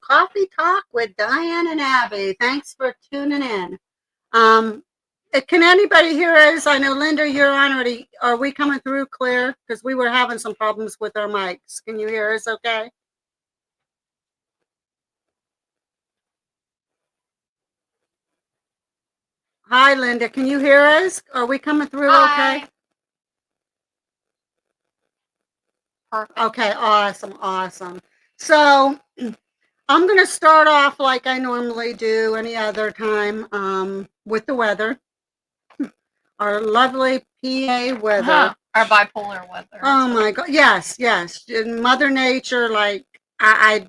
Coffee Talk with Diane and Abby. Thanks for tuning in. Um, can anybody hear us? I know, Linda, you're on already. Are we coming through clear? Because we were having some problems with our mics. Can you hear us okay? Hi, Linda. Can you hear us? Are we coming through okay? Perfect. Okay, awesome. So I'm going to start off like I normally do any other time with the weather. Our lovely PA weather. Our bipolar weather. Oh my God! Yes. Mother Nature, like I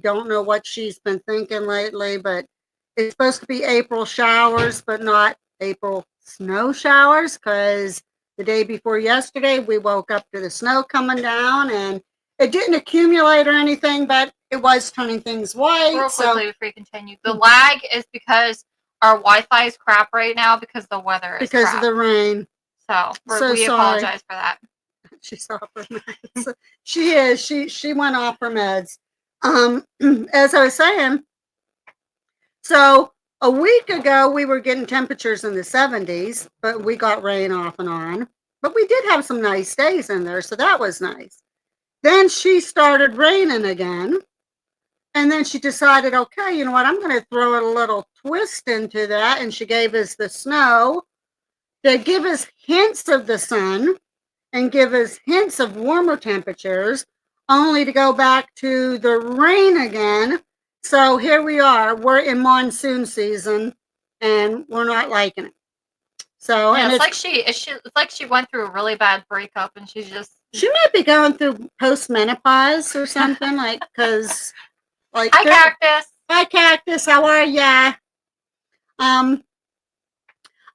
don't know what she's been thinking lately, but it's supposed to be April showers, but not April snow showers, because the day before yesterday we woke up to the snow coming down, and it didn't accumulate or anything, but it was turning things white. Real quickly before you continue, the lag is because our Wi-Fi is crap right now because the weather is because of the rain. So we apologize for that. She's off her meds. She is. She went off her meds. As I was saying, so a week ago we were getting temperatures in the 70s, but we got rain off and on. But we did have some nice days in there, so that was nice. Then she started raining again. And then she decided, okay, you know what, I'm going to throw a little twist into that. And she gave us the snow to give us hints of the sun and give us hints of warmer temperatures, only to go back to the rain again. So here we are. We're in monsoon season, and we're not liking it. So yeah, and it's like she went through a really bad breakup, and she might be going through postmenopause or something, like, because like Hi Cactus, how are ya? I'm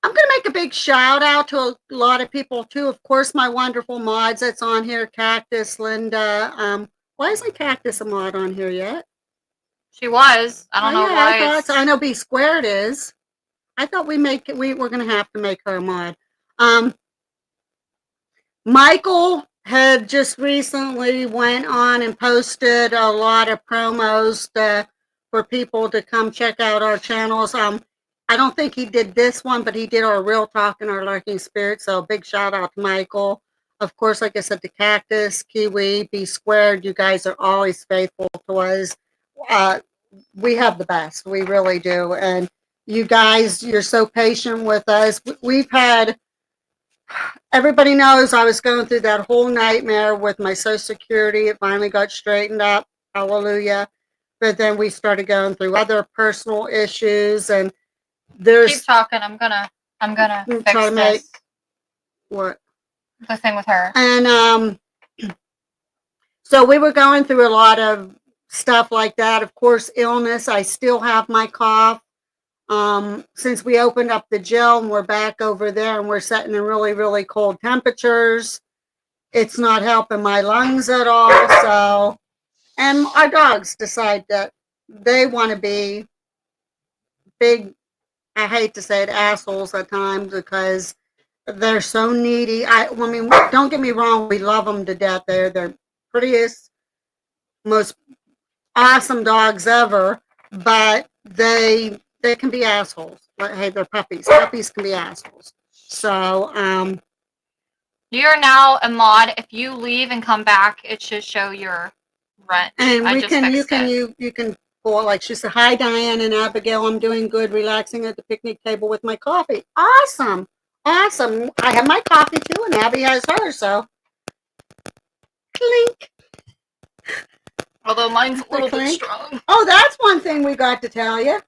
going to make a big shout out to a lot of people too. Of course, my wonderful mods that's on here, Cactus, Linda. Why isn't Cactus a mod on here yet? She was. I don't know why. I know B Squared is. I thought we were going to have to make her a mod. Michael had just recently went on and posted a lot of promos for people to come check out our channels. I don't think he did this one, but he did our Real Talk and our Lurking Spirit. So big shout out to Michael. Of course, like I said, the Cactus, Kiwi, B Squared. You guys are always faithful to us. We have the best. We really do. And you guys, you're so patient with us. We've had, everybody knows I was going through that whole nightmare with my Social Security. It finally got straightened up. Hallelujah. But then we started going through other personal issues, and keep talking. I'm gonna fix try to make what the thing with her. And so we were going through a lot of stuff like that. Of course, illness. I still have my cough. Since we opened up the gel and we're back over there and we're setting in really, really cold temperatures, it's not helping my lungs at all. So, and our dogs decide that they want to be big, I hate to say it, assholes at times, because they're so needy. I mean, don't get me wrong, we love them to death. They're the prettiest, most awesome dogs ever, but they can be assholes. Like, hey, they're puppies. Puppies can be assholes. So, you're now a mod. If you leave and come back, it should show your rent. And you can pull, like she said, hi Diane and Abigail, I'm doing good, relaxing at the picnic table with my coffee. Awesome. I have my coffee too, and Abby has hers, so clink. Although mine's a little bit strong. Oh, that's one thing we got to tell you.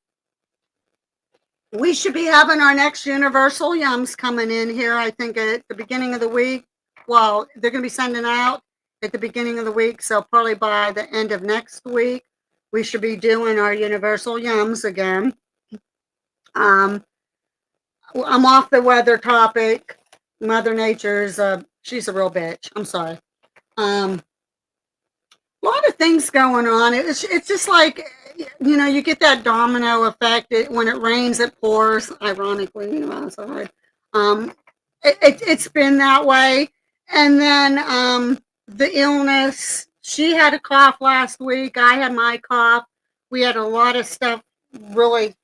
We should be having our next Universal Yums coming in here, I think, at the beginning of the week. Well, they're going to be sending out at the beginning of the week, so probably by the end of next week, we should be doing our Universal Yums again. I'm off the weather topic. Mother Nature's, she's a real bitch. I'm sorry. A lot of things going on. It's just like, you know, you get that domino effect. When it rains, it pours. Ironically, you know, sorry. It's been that way. And then the illness. She had a cough last week. I had my cough. we had a lot of stuff really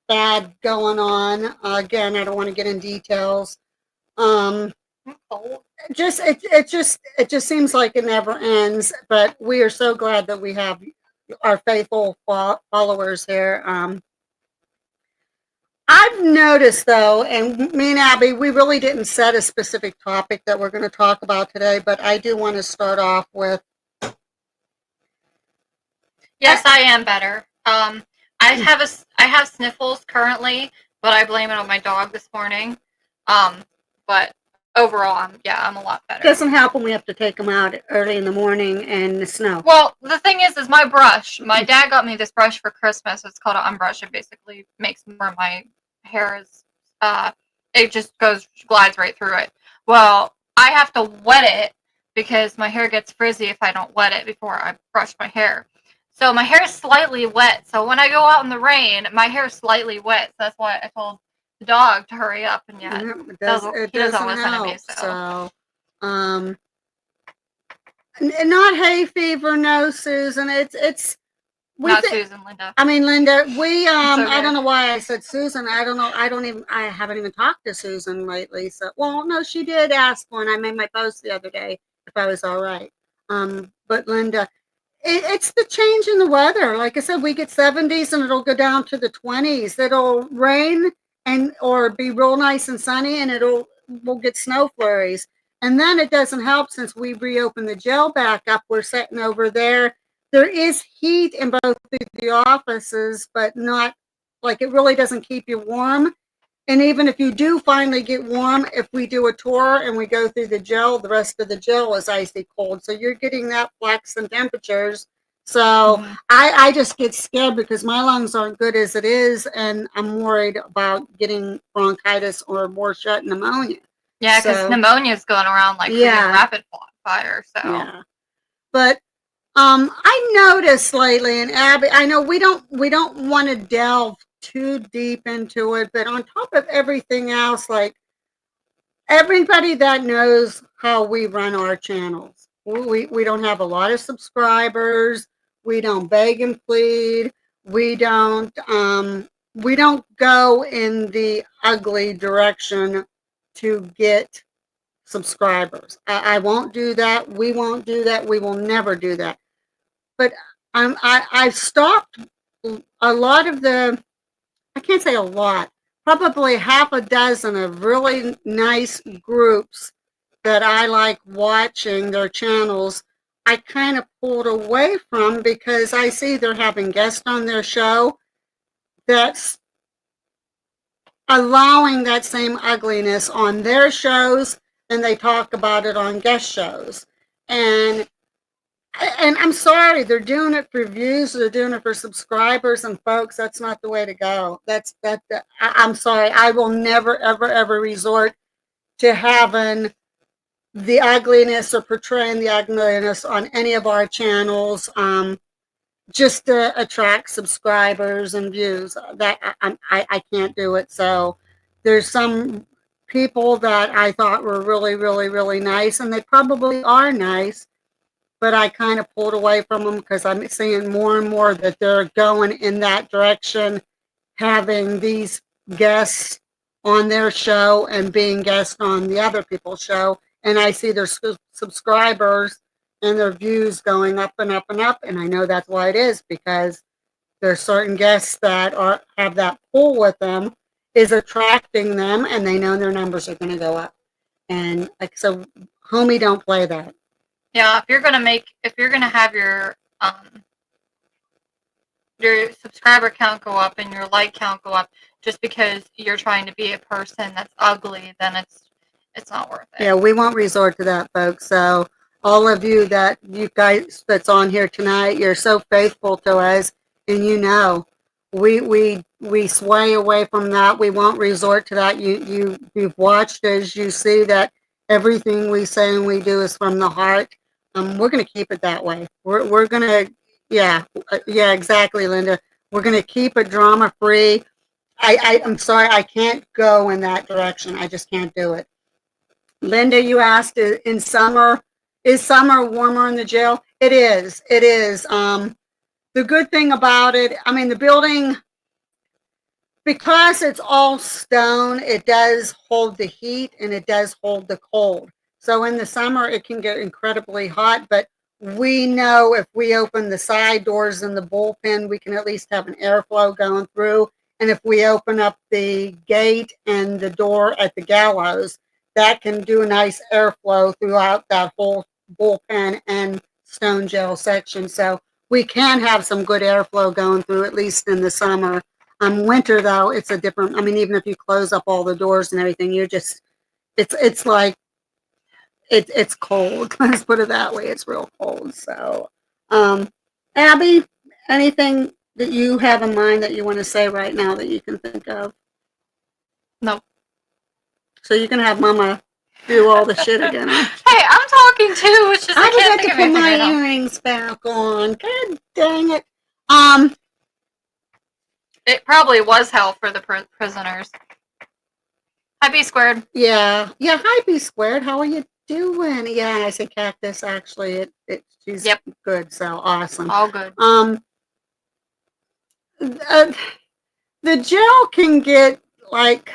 bad going on. Again, I don't want to get in details. Um, it just seems like it never ends. But we are so glad that we have our faithful followers here. I've noticed though, and me and Abby, we really didn't set a specific topic that we're going to talk about today, but I do want to start off with. Yes, I am better. I have sniffles currently, but I blame it on my dog this morning. But overall, I'm a lot better. Doesn't help when we have to take them out early in the morning in the snow. Well, the thing is my brush. My dad got me this brush for Christmas. It's called an unbrush. It basically makes more my hair is. It just glides right through it. Well, I have to wet it because my hair gets frizzy if I don't wet it before I brush my hair. So my hair is slightly wet. So when I go out in the rain, my hair is slightly wet. So that's why I told the dog to hurry up, and yet it doesn't listen help. to me. So not hay fever, no, Susan. It's not Susan, Linda. I mean, Linda, we okay. I don't know why I said Susan. I don't know. I haven't even talked to Susan lately. So, well, no, she did ask when I made my post the other day if I was all right. But Linda, it's the change in the weather. Like I said, we get 70s and it'll go down to the 20s. It'll rain or be real nice and sunny, and we'll get snow flurries. And then it doesn't help since we reopened the jail back up. We're sitting over there. There is heat in both the offices, but not like it really doesn't keep you warm. And even if you do finally get warm, if we do a tour and we go through the jail, the rest of the jail is icy cold. So you're getting that flex in temperatures. So I just get scared because my lungs aren't good as it is, and I'm worried about getting bronchitis or more shut pneumonia. Yeah, because pneumonia is going around like rapid fire. So yeah, but I noticed lately, and Abby, I know we don't want to delve too deep into it, but on top of everything else, like everybody that knows how we run our channels, we don't have a lot of subscribers. We don't beg and plead. We don't go in the ugly direction to get subscribers. I won't do that. We won't do that. We will never do that. But I've stopped a lot of I can't say a lot, probably half a dozen of really nice groups that I like watching their channels. I kind of pulled away from because I see they're having guests on their show that's allowing that same ugliness on their shows, and they talk about it on guest shows. And I'm sorry, they're doing it for views, they're doing it for subscribers, and folks, that's not the way to go. I'm sorry, I will never, ever, ever resort to having the ugliness or portraying the ugliness on any of our channels, just to attract subscribers and views. That I can't do it. So there's some people that I thought were really, really, really nice, and they probably are nice, but I kind of pulled away from them because I'm seeing more and more that they're going in that direction, having these guests on their show and being guests on the other people's show. And I see their subscribers and their views going up and up and up. And I know that's why it is, because there's certain guests that have that pull with them, is attracting them, and they know their numbers are going to go up. And like, so homie, don't play that. Yeah, if you're gonna have your subscriber count go up and your like count go up just because you're trying to be a person that's ugly, then it's not worth it. Yeah, we won't resort to that, folks. So all of you guys that's on here tonight, you're so faithful to us, and we sway away from that. We won't resort to that. You've watched as you see that everything we say and we do is from the heart. We're going to keep it that way. We're going to, yeah, exactly, Linda. We're going to keep it drama free. I'm sorry, I can't go in that direction. I just can't do it. Linda, you asked, is summer warmer in the jail? It is. the good thing about it, I mean, the building, because it's all stone, it does hold the heat and it does hold the cold. So in the summer, it can get incredibly hot, but we know if we open the side doors in the bullpen, we can at least have an airflow going through. And if we open up the gate and the door at the gallows, that can do a nice airflow throughout that whole bullpen and stone gel section. So we can have some good airflow going through, at least in the summer. Winter though, it's a different. I mean, even if you close up all the doors and everything, you're just it's like it's cold. Let's put it that way. It's real cold. So, Abby, anything that you have in mind that you want to say right now that you can think of? No. So you can have Mama do all the shit again. Hey, I'm talking too. It's just I can't think to of put anything my right now. earrings back on. God dang it. It probably was hell for the prisoners. Hi, B squared. Yeah. Hi, B squared. How are you doing? Yeah, I said cactus. Actually, she's good. So awesome. All good. The gel can get like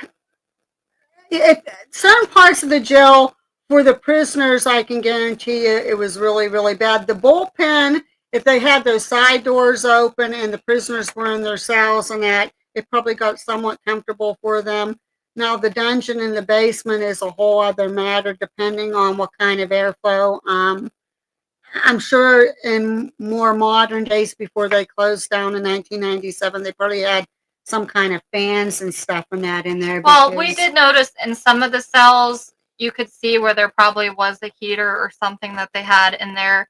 certain parts of the gel for the prisoners. I can guarantee you, it was really, really bad. The bullpen, if they had those side doors open and the prisoners were in their cells and that, it probably got somewhat comfortable for them. Now, the dungeon in the basement is a whole other matter, depending on what kind of airflow. I'm sure in more modern days, before they closed down in 1997, they probably had some kind of fans and stuff and that in there. Well, we did notice in some of the cells, you could see where there probably was a heater or something that they had in there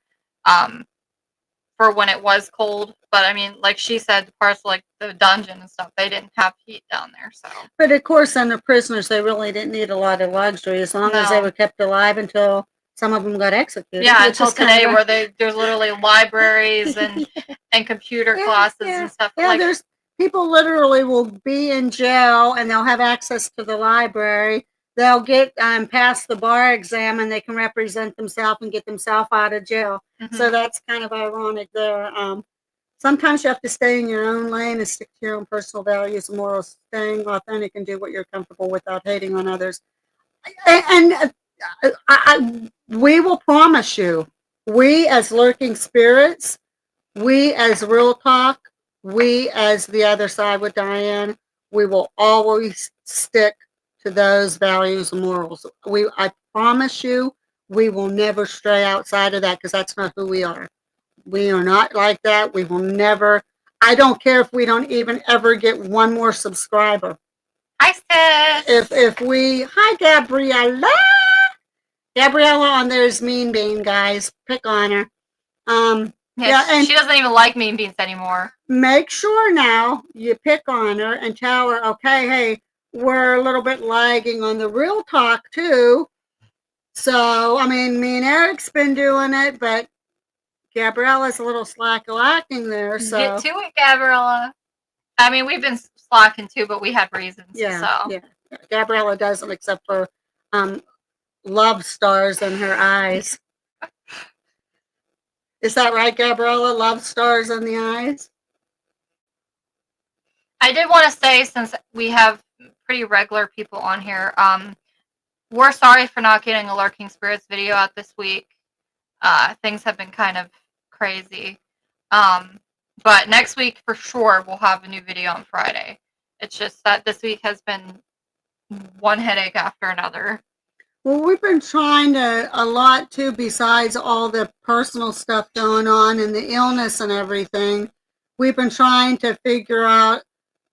for when it was cold. But I mean, like she said, the parts like the dungeon and stuff, they didn't have heat down there. So, but of course, under prisoners, they really didn't need a lot of luxury as long as they were kept alive until some of them got executed. Yeah, until today, where there's literally libraries and and computer classes and stuff. Yeah, like, there's people literally will be in jail and they'll have access to the library. They'll get past the bar exam and they can represent themselves and get themselves out of jail. Mm-hmm. So that's kind of ironic there. Sometimes you have to stay in your own lane and stick to your own personal values and morals, staying authentic and do what you're comfortable without hating on others. And we will promise you, we as lurking spirits, we as Real Talk, we as the other side with Diane, we will always stick to those values and morals. I promise you, we will never stray outside of that because that's not who we are. We are not like that. We will never. I don't care if we don't even ever get one more subscriber. Hi, sis. If we, hi, Gabriella. Gabriella on there is Mean Bean, guys. Pick on her. And she doesn't even like Mean Beans anymore. Make sure now you pick on her and tell her, okay, hey, we're a little bit lagging on the Real Talk too. So, I mean, me and Eric's been doing it, but Gabriella's a little slacking there. So get to it, Gabriella. I mean, we've been slacking too, but we had reasons. Yeah. Gabriella doesn't, except for love stars in her eyes. Is that right, Gabriella? Love stars in the eyes? I did want to say, since we have pretty regular people on here, we're sorry for not getting a Lurking Spirits video out this week. Things have been kind of crazy. But next week, for sure, we'll have a new video on Friday. It's just that this week has been one headache after another. Well, we've been trying a lot too, besides all the personal stuff going on and the illness and everything. We've been trying to figure out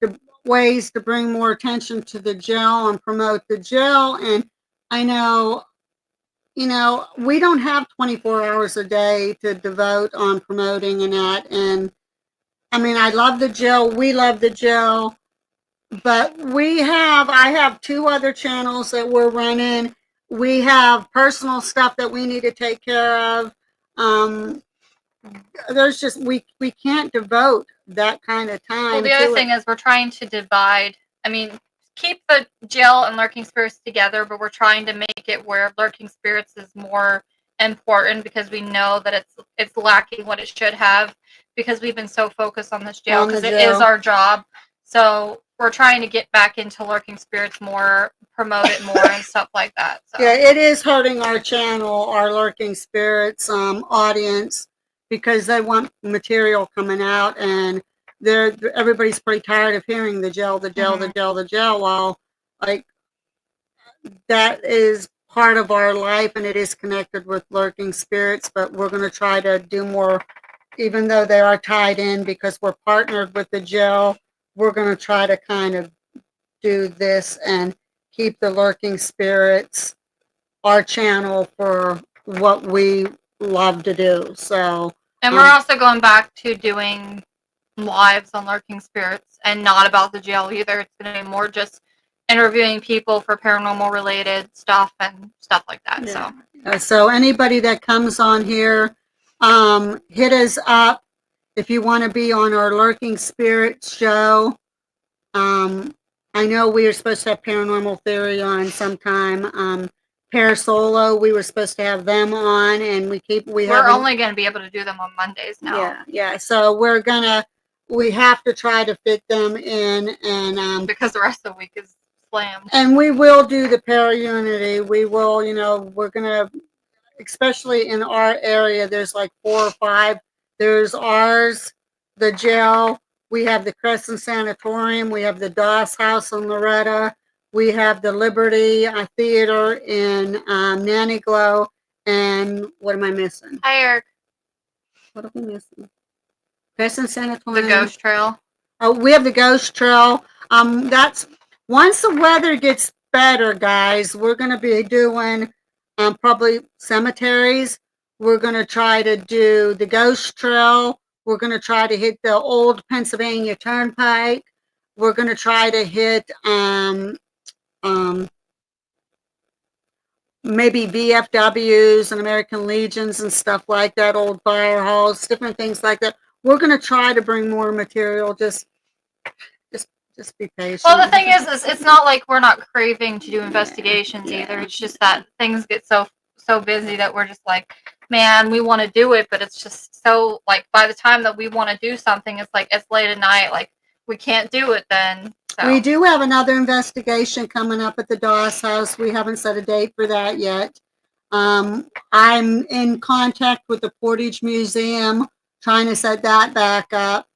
the ways to bring more attention to the gel and promote the gel. And I know, we don't have 24 hours a day to devote on promoting and that. And I mean, I love the gel. We love the gel. But I have 2 other channels that we're running. We have personal stuff that we need to take care of. There's just, we can't devote that kind of time. Well, the other thing is we're trying to divide. I mean, keep the gel and Lurking Spirits together, but we're trying to make it where Lurking Spirits is more important because we know that it's lacking what it should have because we've been so focused on this jail On the because it jail. is our job. So we're trying to get back into Lurking Spirits more, promote it more, and stuff like that. So. Yeah, it is hurting our channel, our Lurking Spirits audience, because they want material coming out, and everybody's pretty tired of hearing the jail, the jail, the jail, the jail. Well, like that is part of our life, and it is connected with Lurking Spirits. But we're going to try to do more, even though they are tied in because we're partnered with the jail. We're going to try to kind of do this and keep the Lurking Spirits our channel for what we love to do. So, and we're also going back to doing lives on Lurking Spirits and not about the jail either. It's going to be more just interviewing people for paranormal related stuff and stuff like that. Yeah. So anybody that comes on here, hit us up if you want to be on our Lurking Spirits show. I know we were supposed to have Paranormal Theory on sometime. Parasolo, we were supposed to have them on, and we're only going to be able to do them on Mondays now. Yeah. So we have to try to fit them in, and because the rest of the week is slammed. And we will do the Para-Unity. We will, we're gonna, especially in our area, there's like 4 or 5. There's ours, the jail. We have the Crescent Sanatorium. We have the Doss House in Loretta. We have the Liberty Theater in Nanny Glow. And what am I missing? Hi, Eric. What are we missing? Crescent Sanatorium. The Ghost Trail. Oh, we have the Ghost Trail. That's once the weather gets better, guys. We're going to be doing probably cemeteries. We're going to try to do the Ghost Trail. We're going to try to hit the old Pennsylvania Turnpike. We're going to try to hit maybe VFWs and American Legions and stuff like that, old fire halls, different things like that. We're going to try to bring more material. Just be patient. Well, the thing is it's not like we're not craving to do investigations either. It's just that things get so busy that we're just like, man, we want to do it, but it's just so like by the time that we want to do something, it's like it's late at night. Like we can't do it then. So. We do have another investigation coming up at the Doss House. We haven't set a date for that yet. I'm in contact with the Portage Museum, trying to set that back up.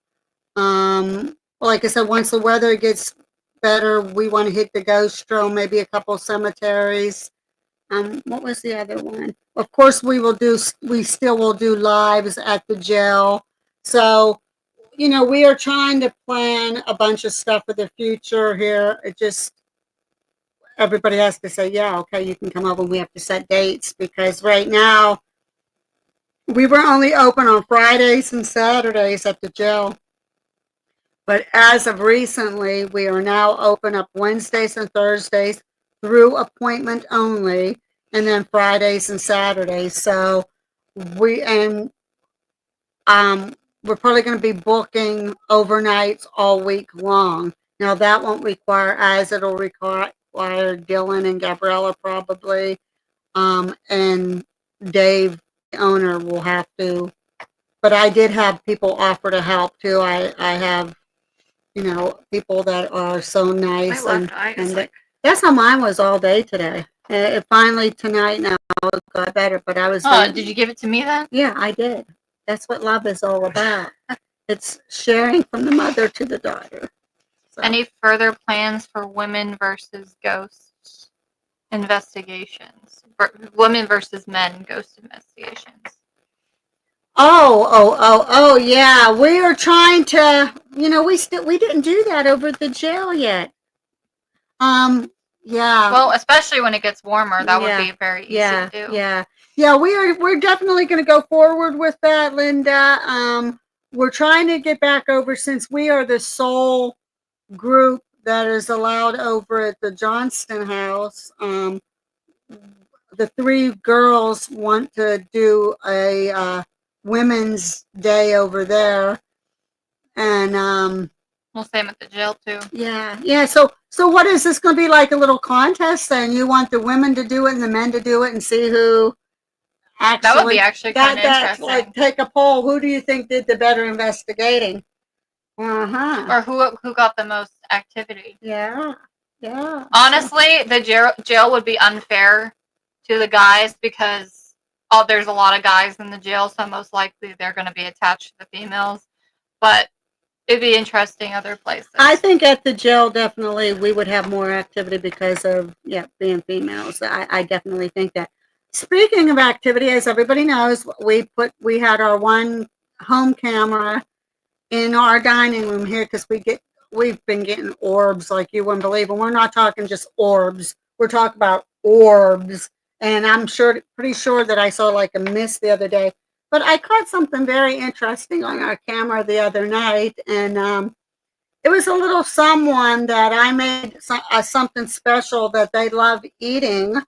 Like I said, once the weather gets better, we want to hit the Ghost Trail, maybe a couple cemeteries. What was the other one? Of course, we still will do lives at the jail. So, we are trying to plan a bunch of stuff for the future here. It just, everybody has to say, yeah, okay, you can come over, and we have to set dates, because right now, we were only open on Fridays and Saturdays at the jail. But as of recently, we are now open up Wednesdays and Thursdays through appointment only, and then Fridays and Saturdays. So we're probably going to be booking overnights all week long. Now that won't require us; it'll require Dylan and Gabriella probably, and Dave, the owner, will have to. But I did have people offer to help too. I have, people that are so nice, and that's how mine was all day today. It finally tonight now it got better, but I was. Oh, did you give it to me then? Yeah, I did. That's what love is all about. It's sharing from the mother to the daughter. So. Any further plans for women versus ghosts investigations? Women versus men ghost investigations. Oh, yeah. We are trying to, we didn't do that over at the jail yet. Yeah. Well, especially when it gets warmer, that would be very easy to do. Yeah, we're definitely going to go forward with that, Linda. We're trying to get back over, since we are the sole group that is allowed over at the Johnston House. The 3 girls want to do a Women's Day over there, and we'll same at the jail too. Yeah. So what is this going to be, like a little contest? Then you want the women to do it and the men to do it, and see who? Actually, That would be actually kind of that's interesting. like, take a poll. Who do you think did the better investigating? Uh-huh. Or who got the most activity. Yeah. Yeah. Honestly, the jail would be unfair to the guys because there's a lot of guys in the jail, so most likely they're going to be attached to the females. But it'd be interesting other places. I think at the jail, definitely, we would have more activity because of, being females. I definitely think that. Speaking of activity, as everybody knows, we had our one home camera in our dining room here because we've been getting orbs like you wouldn't believe. And we're not talking just orbs. We're talking about orbs. And I'm pretty sure that I saw like a mist the other day. But I caught something very interesting on our camera the other night, and it was a little someone that I made something special that they love eating,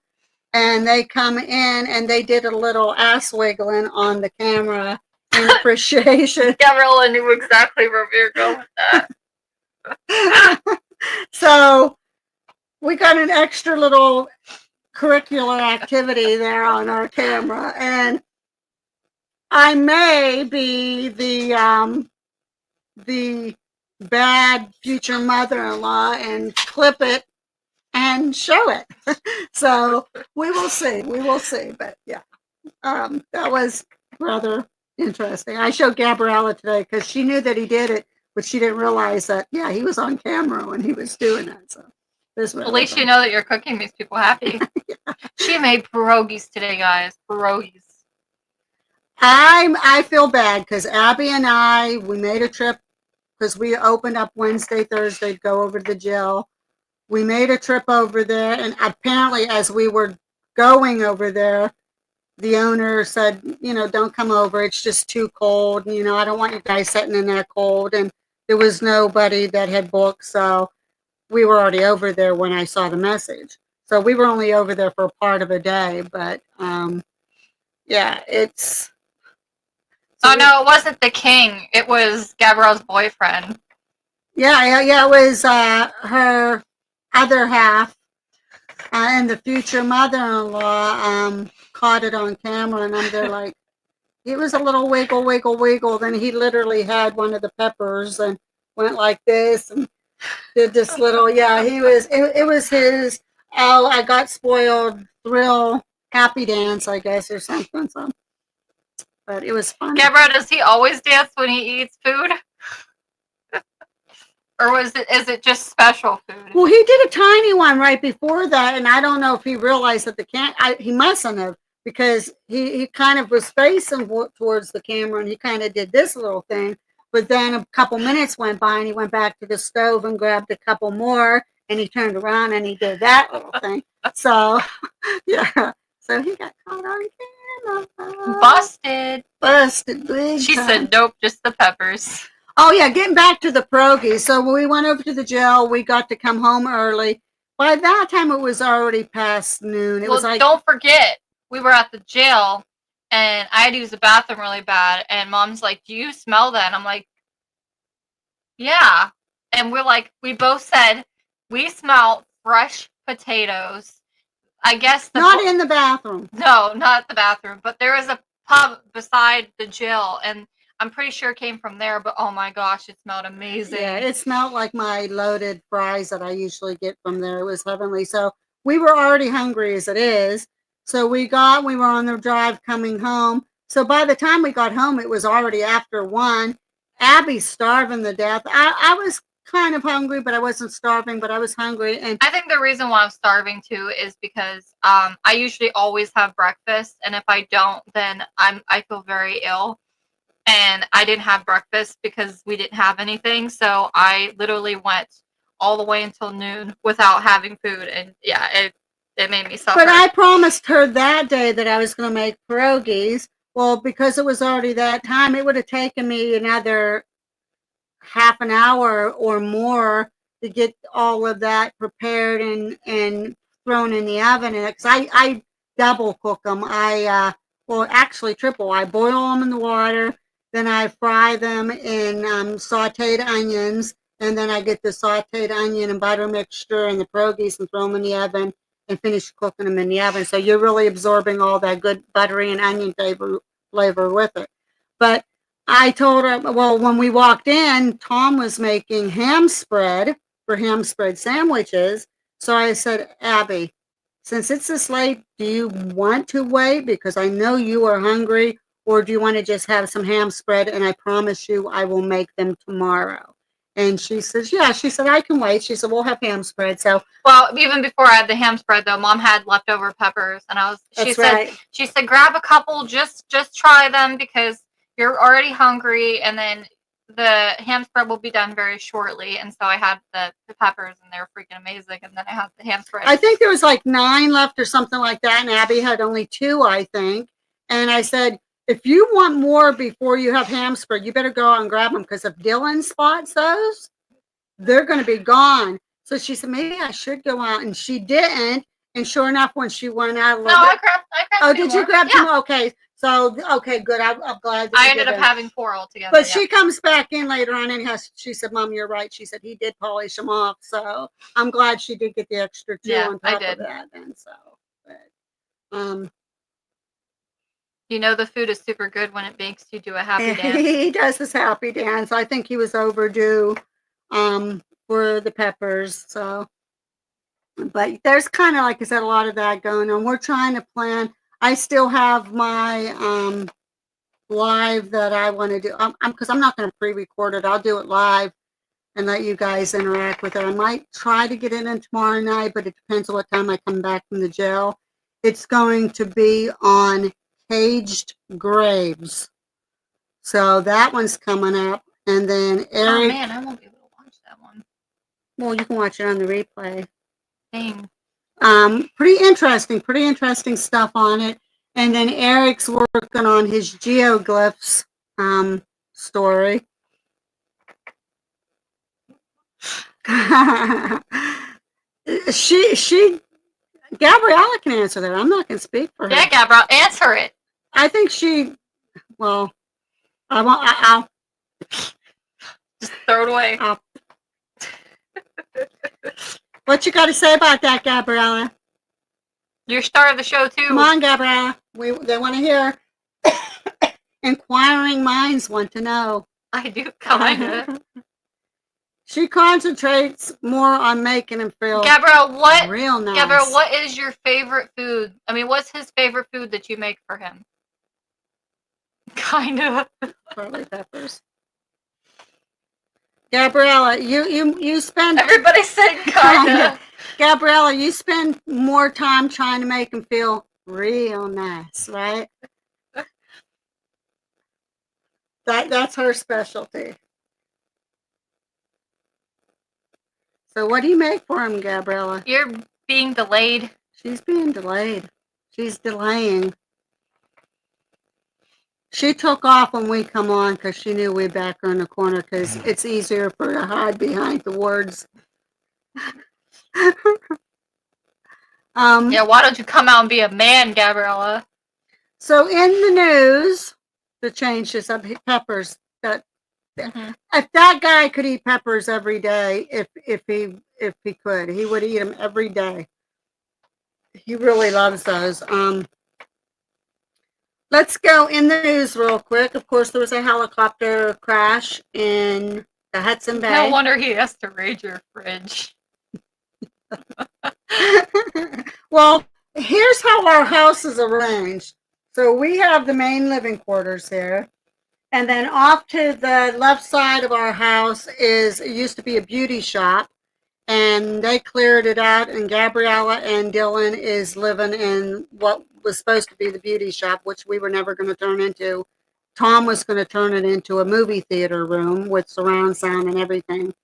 and they come in and they did a little ass wiggling on the camera in appreciation. Gabriella knew exactly where we were going with that. So we got an extra little curricular activity there on our camera, and I may be the bad future mother-in-law and clip it and show it. So we will see. We will see. But yeah, that was rather interesting. I showed Gabriella today because she knew that he did it, but she didn't realize that, he was on camera when he was doing that. So this was at least you know that you're cooking these people happy. Yeah. She made pierogies today, guys. Pierogies. I feel bad because Abby and we made a trip because we opened up Wednesday, Thursday to go over to the jail. We made a trip over there, and apparently as we were going over there, the owner said, don't come over. It's just too cold. I don't want you guys sitting in that cold. And there was nobody that had booked, so we were already over there when I saw the message. So we were only over there for a part of a day, but it's. So no, it wasn't the king. It was Gabriella's boyfriend. Yeah, it was her other half, and the future mother-in-law caught it on camera, and I'm there like, it was a little wiggle, wiggle, wiggle. Then he literally had one of the peppers and went like this and did this little, it was his, I got spoiled, thrill, happy dance, I guess, or something. So, but it was fun. Gabriella, does he always dance when he eats food? Or is it just special food? Well, he did a tiny one right before that, and I don't know if he realized that he mustn't have, because he kind of was facing towards the camera, and he kind of did this little thing. But then a couple minutes went by, and he went back to the stove and grabbed a couple more, and he turned around and he did that little thing. So, yeah. So he got caught on camera. Busted big She time. said, nope, just the peppers. Oh, yeah, getting back to the pierogies. So when we went over to the jail, we got to come home early. By that time, it was already past noon. It was like, don't forget, we were at the jail, and I had to use the bathroom really bad, and Mom's like, do you smell that? And I'm like, yeah. And we both said, we smell fresh potatoes. I guess not in the bathroom. No, not the bathroom, but there was a pub beside the jail, and I'm pretty sure it came from there, but oh my gosh, it smelled amazing. Yeah, it smelled like my loaded fries that I usually get from there. It was heavenly. So we were already hungry as it is. So we were on the drive coming home. So by the time we got home, it was already after 1. Abby's starving to death. I was kind of hungry, but I wasn't starving, but I was hungry. And I think the reason why I'm starving too is because I usually always have breakfast, and if I don't, then I feel very ill. And I didn't have breakfast because we didn't have anything. So I literally went all the way until noon without having food. And yeah, it made me suffer. But I promised her that day that I was going to make pierogies. Well, because it was already that time, it would have taken me another half an hour or more to get all of that prepared and thrown in the oven. And because I double cook them. Actually triple. I boil them in the water. Then I fry them in sauteed onions, and then I get the sauteed onion and butter mixture and the pierogies and throw them in the oven and finish cooking them in the oven. So you're really absorbing all that good buttery and onion flavor with it. But I told her, well, when we walked in, Tom was making ham spread for ham spread sandwiches. So I said, Abby, since it's this late, do you want to wait? Because I know you are hungry, or do you want to just have some ham spread? And I promise you, I will make them tomorrow. And she says, yeah. She said, I can wait. She said, we'll have ham spread. So, well, even before I had the ham spread, though, Mom had leftover peppers, and she said, grab a couple, just try them because you're already hungry, and then the ham spread will be done very shortly. And so I had the peppers, and they were freaking amazing. And then I had the ham spread. I think there was like 9 left or something like that, and Abby had only 2, I think. And I said, if you want more before you have ham spread, you better go out and grab them, because if Dylan spots those, they're going to be gone. So she said, maybe I should go out, and she didn't. And sure enough, when she went out a little bit, I grabbed. Oh, did you grab them? Okay. So, okay, good. I'm glad. I ended up having 4 altogether. But she comes back in later on, and she said, Mom, you're right. She said he did polish them off. So I'm glad she did get the extra 2 on top of that then. So, but, you know, the food is super good when it makes you do a happy dance. He does his happy dance. I think he was overdue for the peppers. So, but there's kind of, like I said, a lot of that going on. We're trying to plan. I still have my live that I want to do. Because I'm not going to pre-record it. I'll do it live and let you guys interact with it. I might try to get it in tomorrow night, but it depends on what time I come back from the jail. It's going to be on caged graves. So that one's coming up. And then Eric. Oh man, I won't be able to watch that one. Well, you can watch it on the replay. Dang. Pretty interesting stuff on it. And then Eric's working on his geoglyphs story. she Gabriella can answer that. I'm not going to speak for her. Yeah, Gabrielle, answer it. I think I'll just throw it away. What you got to say about that, Gabriella? Your star of the show too. Come on, Gabriella. They want to hear. Inquiring minds want to know. I do kind of. She concentrates more on making him feel real nice. Gabrielle, what is your favorite food? I mean, what's his favorite food that you make for him? Kind of. Curly peppers. Gabriella, you spend. Everybody said kind of. Gabriella, you spend more time trying to make him feel real nice, right? That's her specialty. So what do you make for him, Gabriella? You're being delayed. She's being delayed. She's delaying. She took off when we come on because she knew we'd back her in the corner because it's easier for her to hide behind the words. Yeah, why don't you come out and be a man, Gabriella? So in the news, the change is of peppers. If that guy could eat peppers every day, if he could, he would eat them every day. He really loves those. Let's go in the news real quick. Of course, there was a helicopter crash in the Hudson Bay. No wonder he has to raid your fridge. Well, here's how our house is arranged. So we have the main living quarters here. And then off to the left side of our house it used to be a beauty shop. And they cleared it out. And Gabriella and Dylan is living in what was supposed to be the beauty shop, which we were never going to turn into. Tom was going to turn it into a movie theater room with surround sound and everything.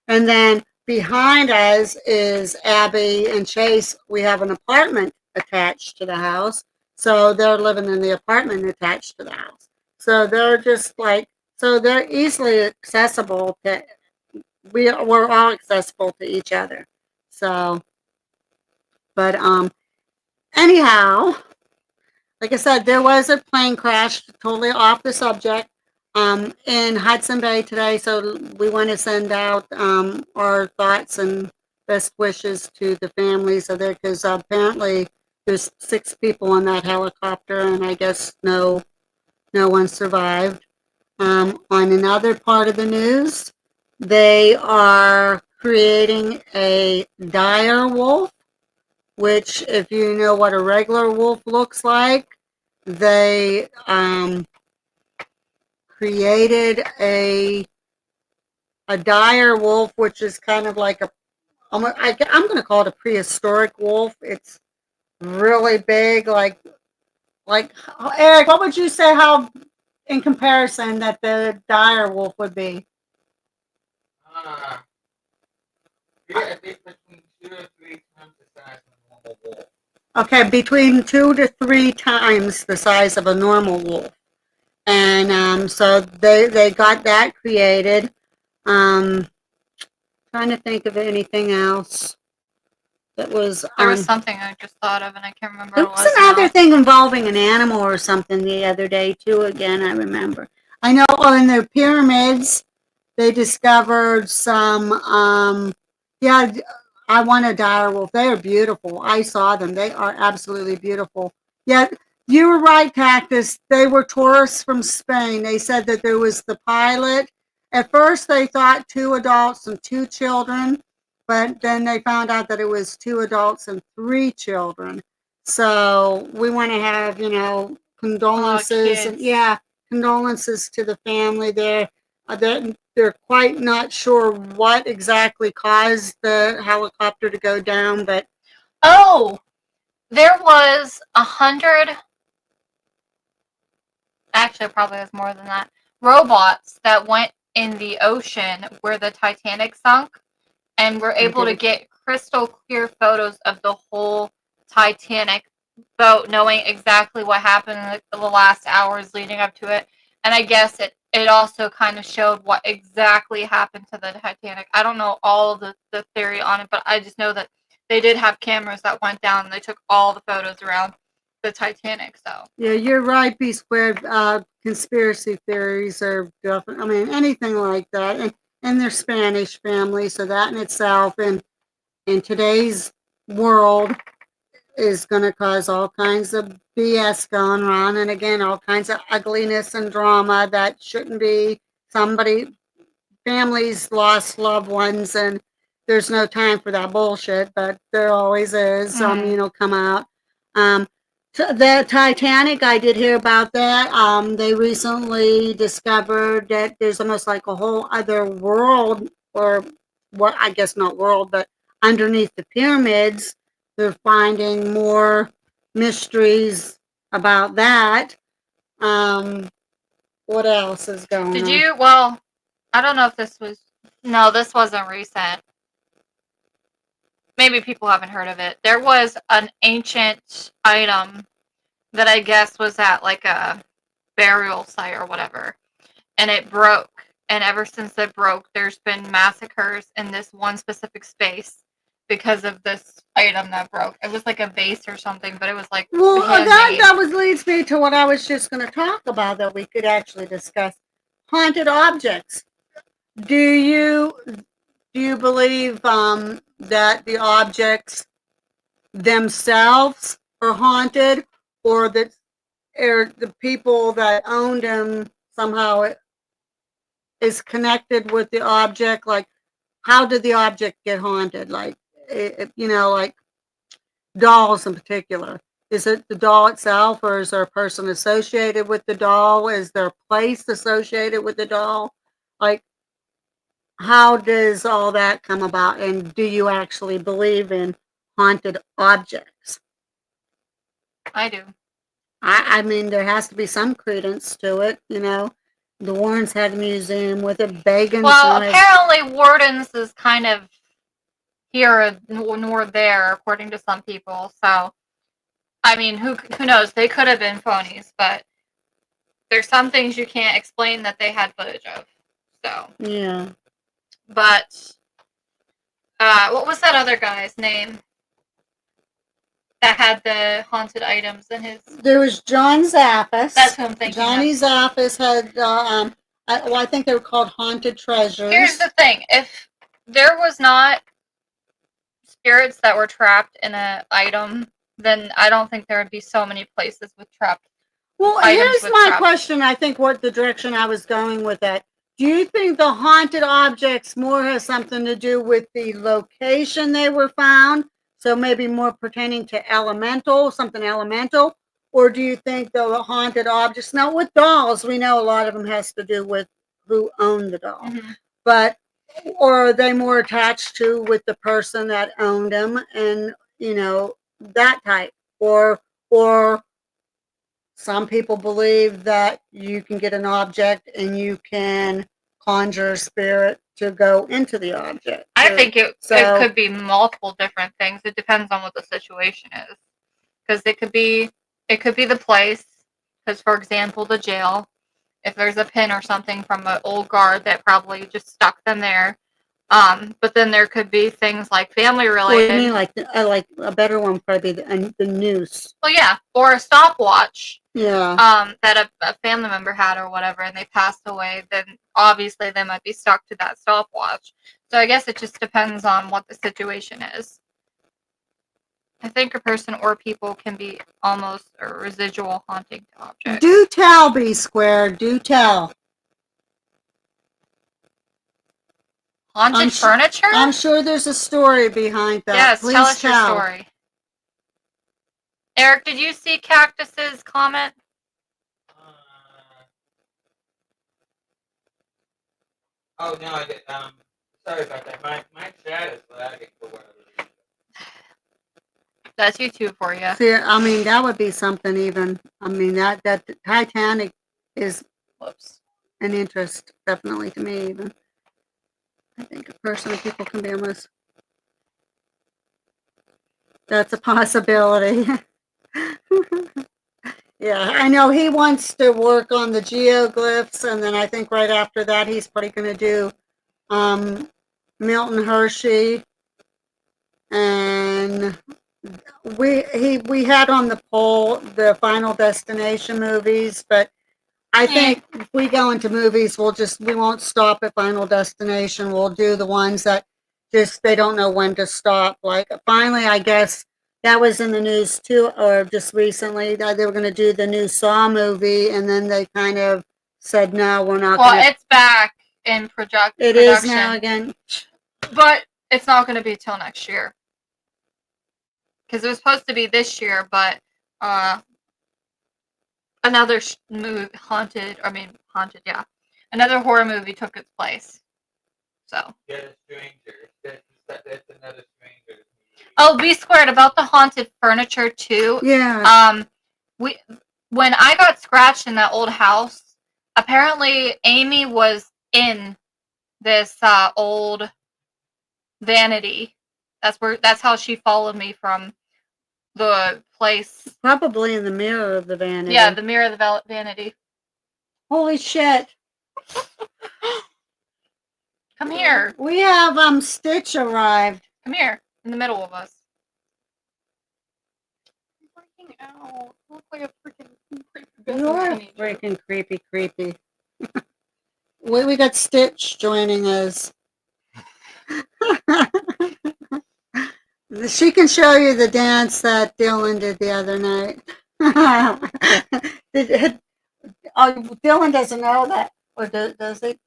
And then behind us is Abby and Chase. We have an apartment attached to the house. So they're living in the apartment attached to the house. So they're just so they're easily accessible to, we're all accessible to each other. So, but anyhow, like I said, there was a plane crash, totally off the subject, in Hudson Bay today. So we want to send out our thoughts and best wishes to the families of there, because apparently there's 6 people in that helicopter, and I guess no one survived. On another part of the news, they are creating a dire wolf, which, if you know what a regular wolf looks like, they created a dire wolf, which is kind of like I'm going to call it a prehistoric wolf. It's really big, like Eric. What would you say? How in comparison that the dire wolf would be? Yeah, I think between 2 to 3 times the size of a normal wolf. Okay, between 2 to 3 times the size of a normal wolf, and so they got that created. Trying to think of anything else that was. There was something I just thought of, and I can't remember There what was it was another now. thing involving an animal or something the other day too. Again, I remember. I know in the pyramids they discovered some. Yeah, I want a dire wolf. They are beautiful. I saw them. They are absolutely beautiful. Yeah, you were right, Cactus. They were tourists from Spain. They said that there was the pilot. At first, they thought 2 adults and 2 children, but then they found out that it was 2 adults and 3 children. So we want to have, condolences and Kids. condolences to the family there. They're quite not sure what exactly caused the helicopter to go down, but Oh, there was 100. Actually, it probably was more than that. Robots that went in the ocean where the Titanic sunk, and were able to get crystal clear photos of the whole Titanic boat, knowing exactly what happened in the last hours leading up to it. And I guess it also kind of showed what exactly happened to the Titanic. I don't know all of the theory on it, but I just know that they did have cameras that went down and they took all the photos around the Titanic. So yeah, you're right, B squared. Conspiracy theories are definitely, I mean, anything like that. And they're Spanish family, so that in itself, and in today's world, is going to cause all kinds of BS going on. And again, all kinds of ugliness and drama that shouldn't be. Families lost loved ones, and there's no time for that bullshit, but there always is, come out. Um, the Titanic, I did hear about that. They recently discovered that there's almost like a whole other world, or what, I guess not world, but underneath the pyramids, they're finding more mysteries about that. What else is going did on? you? Well, I don't know if this was. No, this wasn't recent. Maybe people haven't heard of it. There was an ancient item that I guess was at like a burial site or whatever, and it broke. And ever since it broke, there's been massacres in this one specific space because of this item that broke. It was like a vase or something, but it was like Well, handmade. that leads me to what I was just going to talk about that we could actually discuss: haunted objects. Do you believe that the objects themselves are haunted, or that the people that owned them somehow is connected with the object? Like, how did the object get haunted? Like, like dolls in particular. Is it the doll itself, or is there a person associated with the doll? Is there a place associated with the doll? Like, how does all that come about? And do you actually believe in haunted objects? I do. I mean, there has to be some credence to it, The Warrens had a museum with it. Bagans. Well, apparently Warden's is kind of here nor there, according to some people. So, I mean, who knows? They could have been phonies, but there's some things you can't explain that they had footage of. So yeah. But what was that other guy's name that had the haunted items in his? There was John Zappis. That's who I'm thinking Johnny of. Zappis had. I think they were called haunted treasures. Here's the thing: if there was not spirits that were trapped in an item, then I don't think there would be so many places with trapped. Well, items here's with my traps. question. I think what the direction I was going with that. Do you think the haunted objects more has something to do with the location they were found? So maybe more pertaining to elemental, something elemental? Or do you think the haunted objects, now with dolls, we know a lot of them has to do with who owned the doll. Mhm. But, or are they more attached to with the person that owned them and, you know, that type? Or some people believe that you can get an object and you can conjure a spirit to go into the object. I think it So- could be multiple different things. It depends on what the situation is, because it could be the place. Because for example, the jail, if there's a pin or something from an old guard that probably just stuck them there. But then there could be things like family Well, you related. mean like a better one probably the noose. Well, yeah, or a stopwatch. Yeah. That a family member had or whatever, and they passed away. Then obviously they might be stuck to that stopwatch. So I guess it just depends on what the situation is. I think a person or people can be almost a residual haunting to objects. Do tell, B Square. Do tell. Haunted furniture? I'm sure there's a story behind that. Yes, Please tell us your story. Eric, did you see Cactus's comment? Oh no, I did. Sorry about that. My chat is lagging for whatever reason. That's YouTube for you. See, I mean, that would be something even. I mean, that Titanic is Whoops. an interest, definitely, to me, even. I think a person or people can be almost. That's a possibility. Yeah, I know he wants to work on the geoglyphs, and then I think right after that he's probably going to do Milton Hershey, and we had on the poll the Final Destination movies, but I think if we go into movies, we won't stop at Final Destination. We'll do the ones that just they don't know when to stop. Like finally, I guess that was in the news too, or just recently that they were going to do the new Saw movie, and then they kind of said no, we're not. Well, it's back in production. It is now again, but it's not going to be till next year because it was supposed to be this year, but another haunted, yeah. Another horror movie took its place. So. Get a stranger. That's another stranger. Oh, B Squared, about the haunted furniture too. yeah. When I got scratched in that old house, apparently Amy was in this old vanity. That's how she followed me from the place. Probably in the mirror of the vanity. Yeah, the mirror of the vanity. Holy shit. Come here. We have Stitch arrived. Come here. In the middle of us. I'm freaking out. I look like a freaking You're freaking creepy. We got Stitch joining us. She can show you the dance that Dylan did the other night. Dylan doesn't know that, or does he?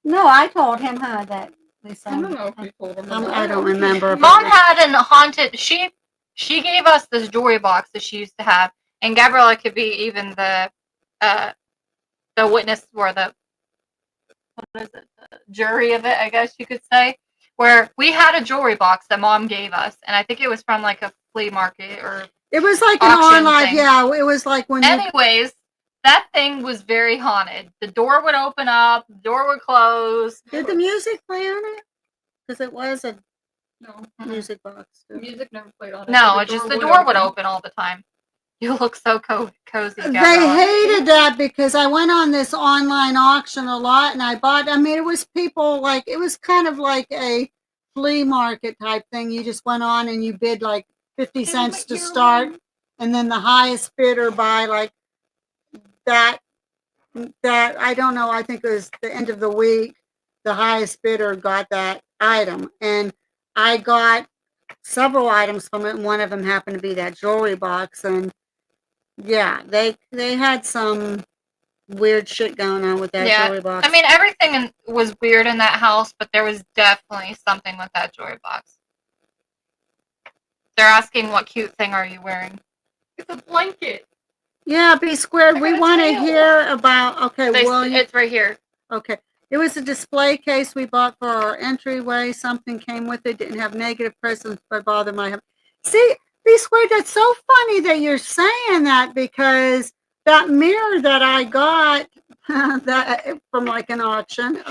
No, I told him that. Lisa. I don't know if we told him. I don't remember. Mom had an haunted. She gave us this jewelry box that she used to have, and Gabriella could be even the witness or the the jury of it, I guess you could say. Where we had a jewelry box that Mom gave us, and I think it was from like a flea market or. It was like an auction online. thing. Yeah, it was like when. Anyways, that thing was very haunted. The door would open up, the door would close. Did the music play on it? Because it was a No, music box. Too. Music never played on it. no, it's just the door would open all the time. You look so cozy, They Gabriella. hated that because I went on this online auction a lot and I bought, I mean, it was people like, it was kind of like a flea market type thing. You just went on and you bid like 50 cents to start. And then the highest bidder by like that, I don't know, I think it was the end of the week, the highest bidder got that item. And I got several items from it, and one of them happened to be that jewelry box. And yeah, they had some weird shit going on with that Yeah. jewelry box. I mean, everything was weird in that house, but there was definitely something with that jewelry box. They're asking, what cute thing are you wearing? It's a blanket. Yeah, B squared. I We got a want to tail. hear about. Okay, It's right here. okay. It was a display case we bought for our entryway. Something came with it. Didn't have negative presence, but bothered my. See, B squared. That's so funny that you're saying that because that mirror that I got that from like an auction.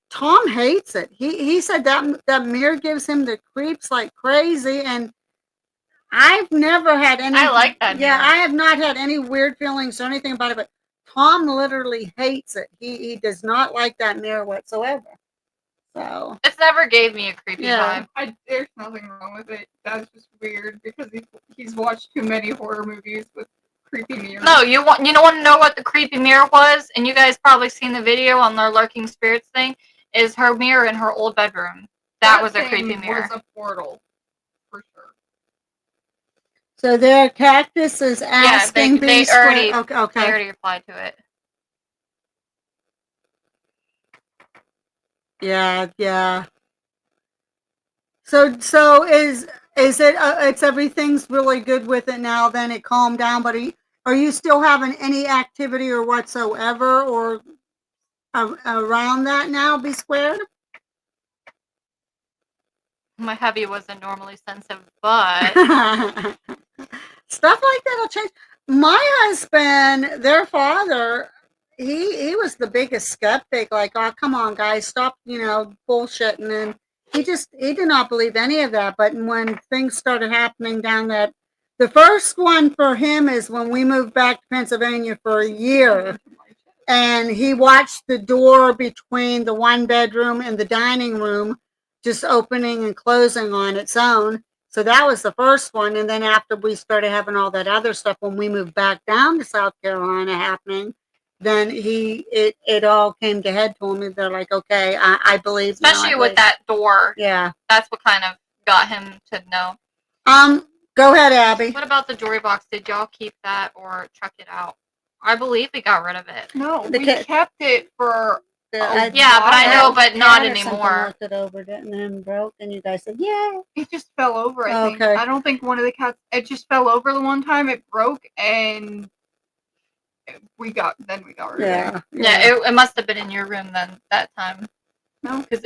Tom hates it. He said that mirror gives him the creeps like crazy, and I've never had any. I like that Yeah, mirror. I have not had any weird feelings or anything about it, but Tom literally hates it. He does not like that mirror whatsoever. So It's never gave me a creepy Yeah. vibe. There's nothing wrong with it. That's just weird because he's watched too many horror movies with creepy mirrors. No, you want to know what the creepy mirror was, and you guys probably seen the video on their lurking spirits thing. Is her mirror in her old bedroom? That was a thing creepy mirror. Was a portal, for sure. So their cactus is asking they B already- squared. Okay, I okay. already replied to it. Yeah, yeah. So is it? It's everything's really good with it now. Then it calmed down, but are you still having any activity or whatsoever or around that now? B squared. My hubby wasn't normally sensitive, but Stuff like that'll change. My husband, their father, he was the biggest skeptic. Like, oh, come on, guys, stop, bullshitting. And he did not believe any of that. But when things started happening down the first one for him is when we moved back to Pennsylvania for a year. And he watched the door between the one bedroom and the dining room just opening and closing on its own. So that was the first one. And then after we started having all that other stuff, when we moved back down to South Carolina happening, then it all came to head to him. And they're like, okay, I believe. especially with that door, Yeah. that's what kind of got him to know. Go ahead, Abby. What about the jewelry box? Did y'all keep that or chuck it out? I believe we got rid of it. No, The we cat- kept it for. Yeah, but I know, but not Dad or something anymore. knocked it over, didn't it, and broke, and you guys said, yeah. It just fell over. I think. Okay. I don't think one of the cats. It just fell over the one time. It broke, and we got rid of it. Yeah. Yeah, it must have been in your room then that time. No, because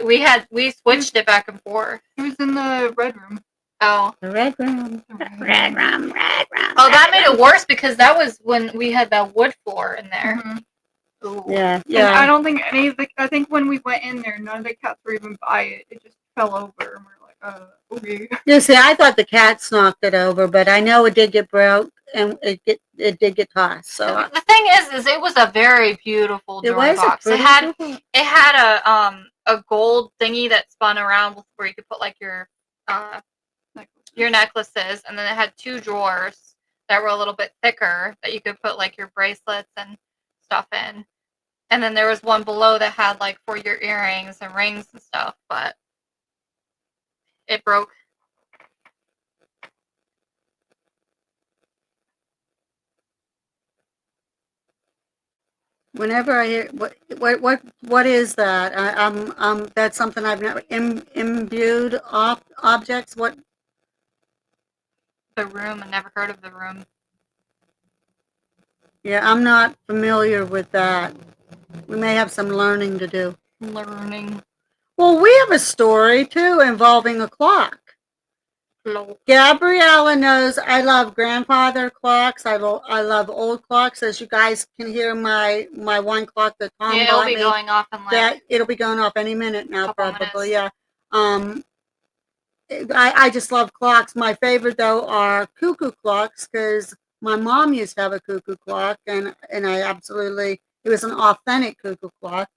we switched it back and forth. it was in the red room. Oh, The red room. Red room. oh, that made it worse because that was when we had that wood floor in there. Mhm. Ooh. Yeah. And Yeah. I don't think any of the. I think when we went in there, none of the cats were even by it. It just fell over, and we're like, okay. You see, I thought the cats knocked it over, but I know it did get broke and it did get tossed. So The thing is it was a very beautiful it jewelry was a box. pretty It had a gold thingy that spun around where you could put like your necklaces, and then it had two drawers that were a little bit thicker that you could put like your bracelets and stuff in. And then there was one below that had like for your earrings and rings and stuff, but it broke. Whenever I hear what is that? That's something I've never imbued objects. What? The room. I never heard of the room. Yeah, I'm not familiar with that. We may have some learning to do. Learning. Well, we have a story too involving a clock. Gabriella knows I love grandfather clocks. I love old clocks. As you guys can hear, my one clock that Tom Yeah, it'll bought be me, going off in like that it'll be going off any minute now, Couple probably. minutes. Yeah. I just love clocks. My favorite though are cuckoo clocks because my mom used to have a cuckoo clock, and I absolutely, it was an authentic cuckoo clock.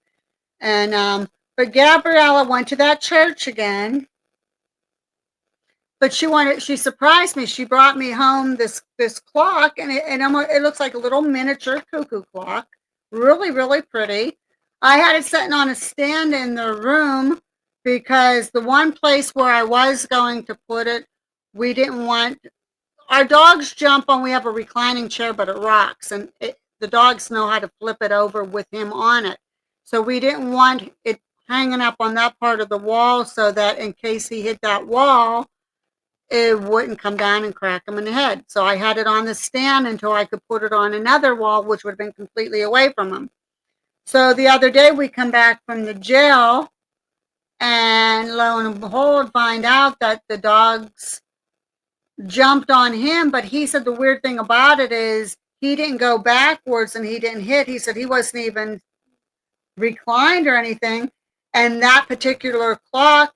And but Gabriella went to that church again. But she surprised me. She brought me home this clock, and it looks like a little miniature cuckoo clock. Really, really pretty. I had it sitting on a stand in the room, because the one place where I was going to put it, we didn't want our dogs jump on. We have a reclining chair, but it rocks, and the dogs know how to flip it over with him on it. So we didn't want it hanging up on that part of the wall, so that in case he hit that wall, it wouldn't come down and crack him in the head. So I had it on the stand until I could put it on another wall, which would have been completely away from him. So the other day we come back from the jail, and lo and behold, find out that the dogs jumped on him. But he said the weird thing about it is he didn't go backwards and he didn't hit. He said he wasn't even reclined or anything. And that particular clock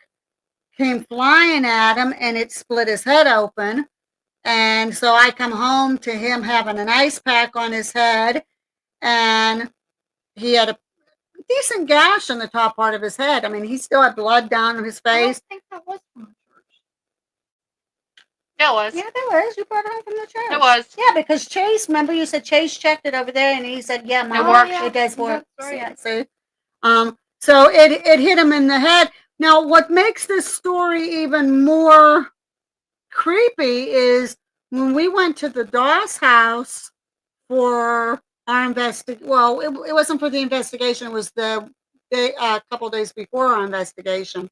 came flying at him and it split his head open. And so I come home to him having an ice pack on his head, and he had a decent gash on the top part of his head. I mean, he still had blood down his I don't face. think that was from the church. Yeah, it was. Yeah, there was. You brought it home from the church. It was. Yeah, because Chase, remember you said Chase checked it over there, and he said, "Yeah, Mom, works. it does work." That's right. Yeah, so, so it hit him in the head. Now, what makes this story even more creepy is when we went to the Doss house for our well, it wasn't for the investigation. It was the day, a couple days before our investigation.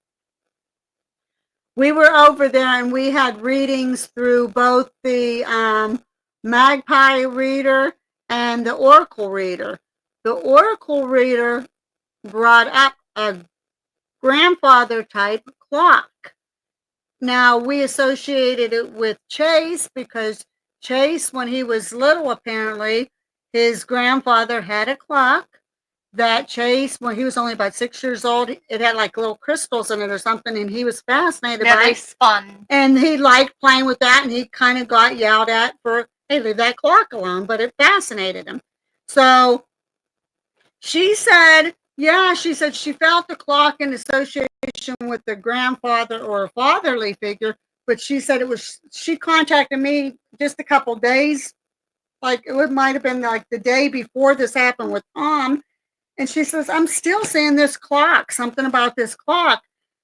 We were over there and we had readings through both the Magpie reader and the Oracle reader. The Oracle reader brought up a grandfather type clock. Now, we associated it with Chase because Chase, when he was little, apparently, his grandfather had a clock that Chase, when he was only about 6 years old, it had like little crystals in it or something, and he was fascinated Yeah, by they it. spun. And he liked playing with that, and he kind of got yelled at for, hey, leave that clock alone, but it fascinated him. So she said, yeah, she said she felt the clock in association with the grandfather or a fatherly figure, but she said it was, she contacted me just a couple days, like it might have been like the day before this happened with Tom. And she says, I'm still seeing this clock, something about this clock.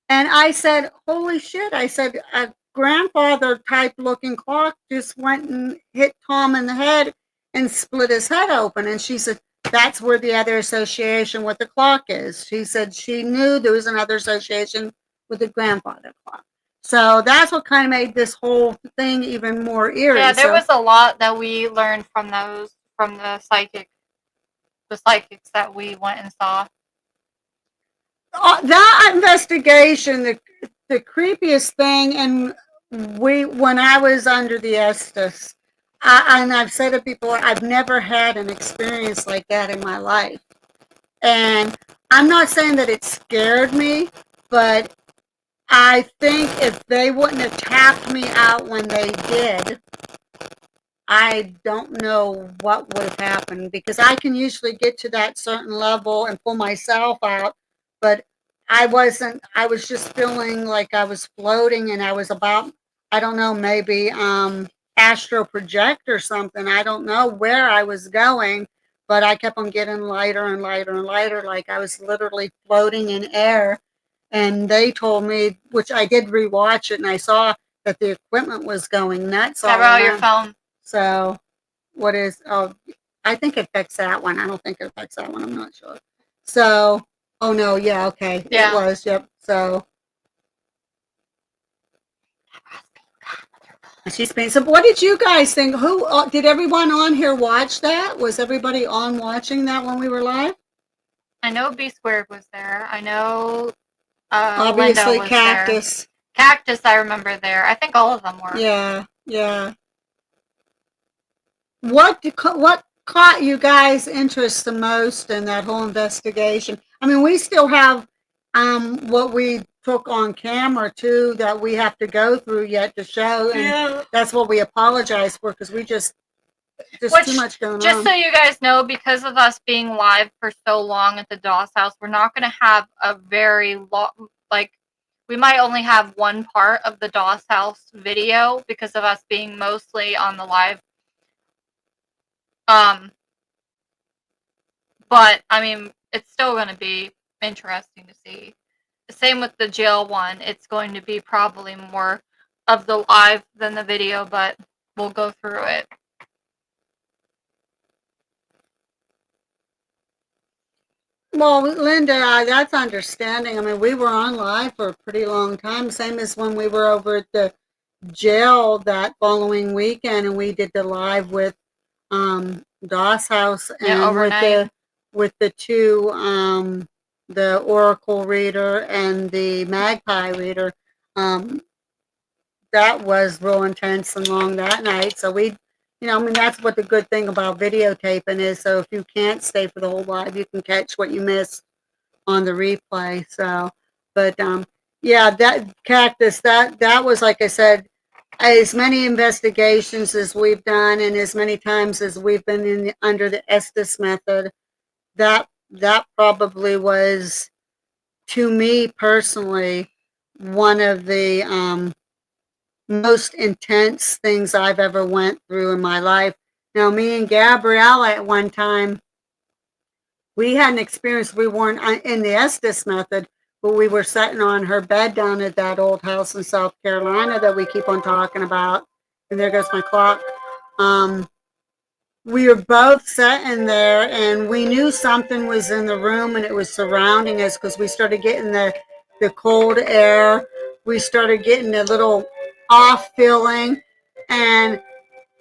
And I said, holy shit. I said, a grandfather type looking clock just went and hit Tom in the head and split his head open. And she said, that's where the other association with the clock is. She said she knew there was another association with the grandfather clock. So that's what kind of made this whole thing even more eerie. Yeah, there So, was a lot that we learned from the psychics that we went and saw. that investigation, the creepiest thing, and when I was under the Estes, and I've said to people, I've never had an experience like that in my life. And I'm not saying that it scared me, but I think if they wouldn't have tapped me out when they did, I don't know what would have happened, because I can usually get to that certain level and pull myself out, but I wasn't. I was just feeling like I was floating and I was about, I don't know, maybe astral project or something. I don't know where I was going, but I kept on getting lighter and lighter and lighter, like I was literally floating in air. And they told me, which I did rewatch it, and I saw that the equipment was going nuts all Have all your around. phone. So, I think it affects that one. I don't think it affects that one. I'm not sure. So, oh no, yeah, okay. Yeah. It was, yep. So, she's been, so what did you guys think? Who, did everyone on here watch that? Was everybody on watching that when we were live? I know B Squared was there. I know Obviously, Linda was Cactus. there. Cactus, I remember there. I think all of them were. Yeah, yeah. What caught you guys' interest the most in that whole investigation? I mean, we still have what we took on camera too that we have to go through yet to show, and that's what we apologize for, because we just too much going Just on. so you guys know, because of us being live for so long at the Doss house, we're not going to have a very long, like, we might only have one part of the Doss house video because of us being mostly on the live. But I mean, it's still going to be interesting to see. same with the jail one. It's going to be probably more of the live than the video, but we'll go through it. Well, Linda, that's understanding. I mean, we were on live for a pretty long time, same as when we were over at the jail that following weekend, and we did the live with Doss House Yeah, and overnight. with the two the Oracle reader and the Magpie reader. Um, that was real intense and long that night. So we, I mean, that's what the good thing about videotaping is. So if you can't stay for the whole live, you can catch what you missed on the replay. So, but yeah, that Cactus, that was, like I said, as many investigations as we've done, and as many times as we've been under the Estes method, that probably was, to me personally, one of the most intense things I've ever went through in my life. Now, me and Gabriella at one time, we had an experience. We weren't in the Estes method, but we were sitting on her bed down at that old house in South Carolina that we keep on talking about. And there goes my clock. We were both sitting there, and we knew something was in the room, and it was surrounding us because we started getting the cold air. We started getting a little off feeling, and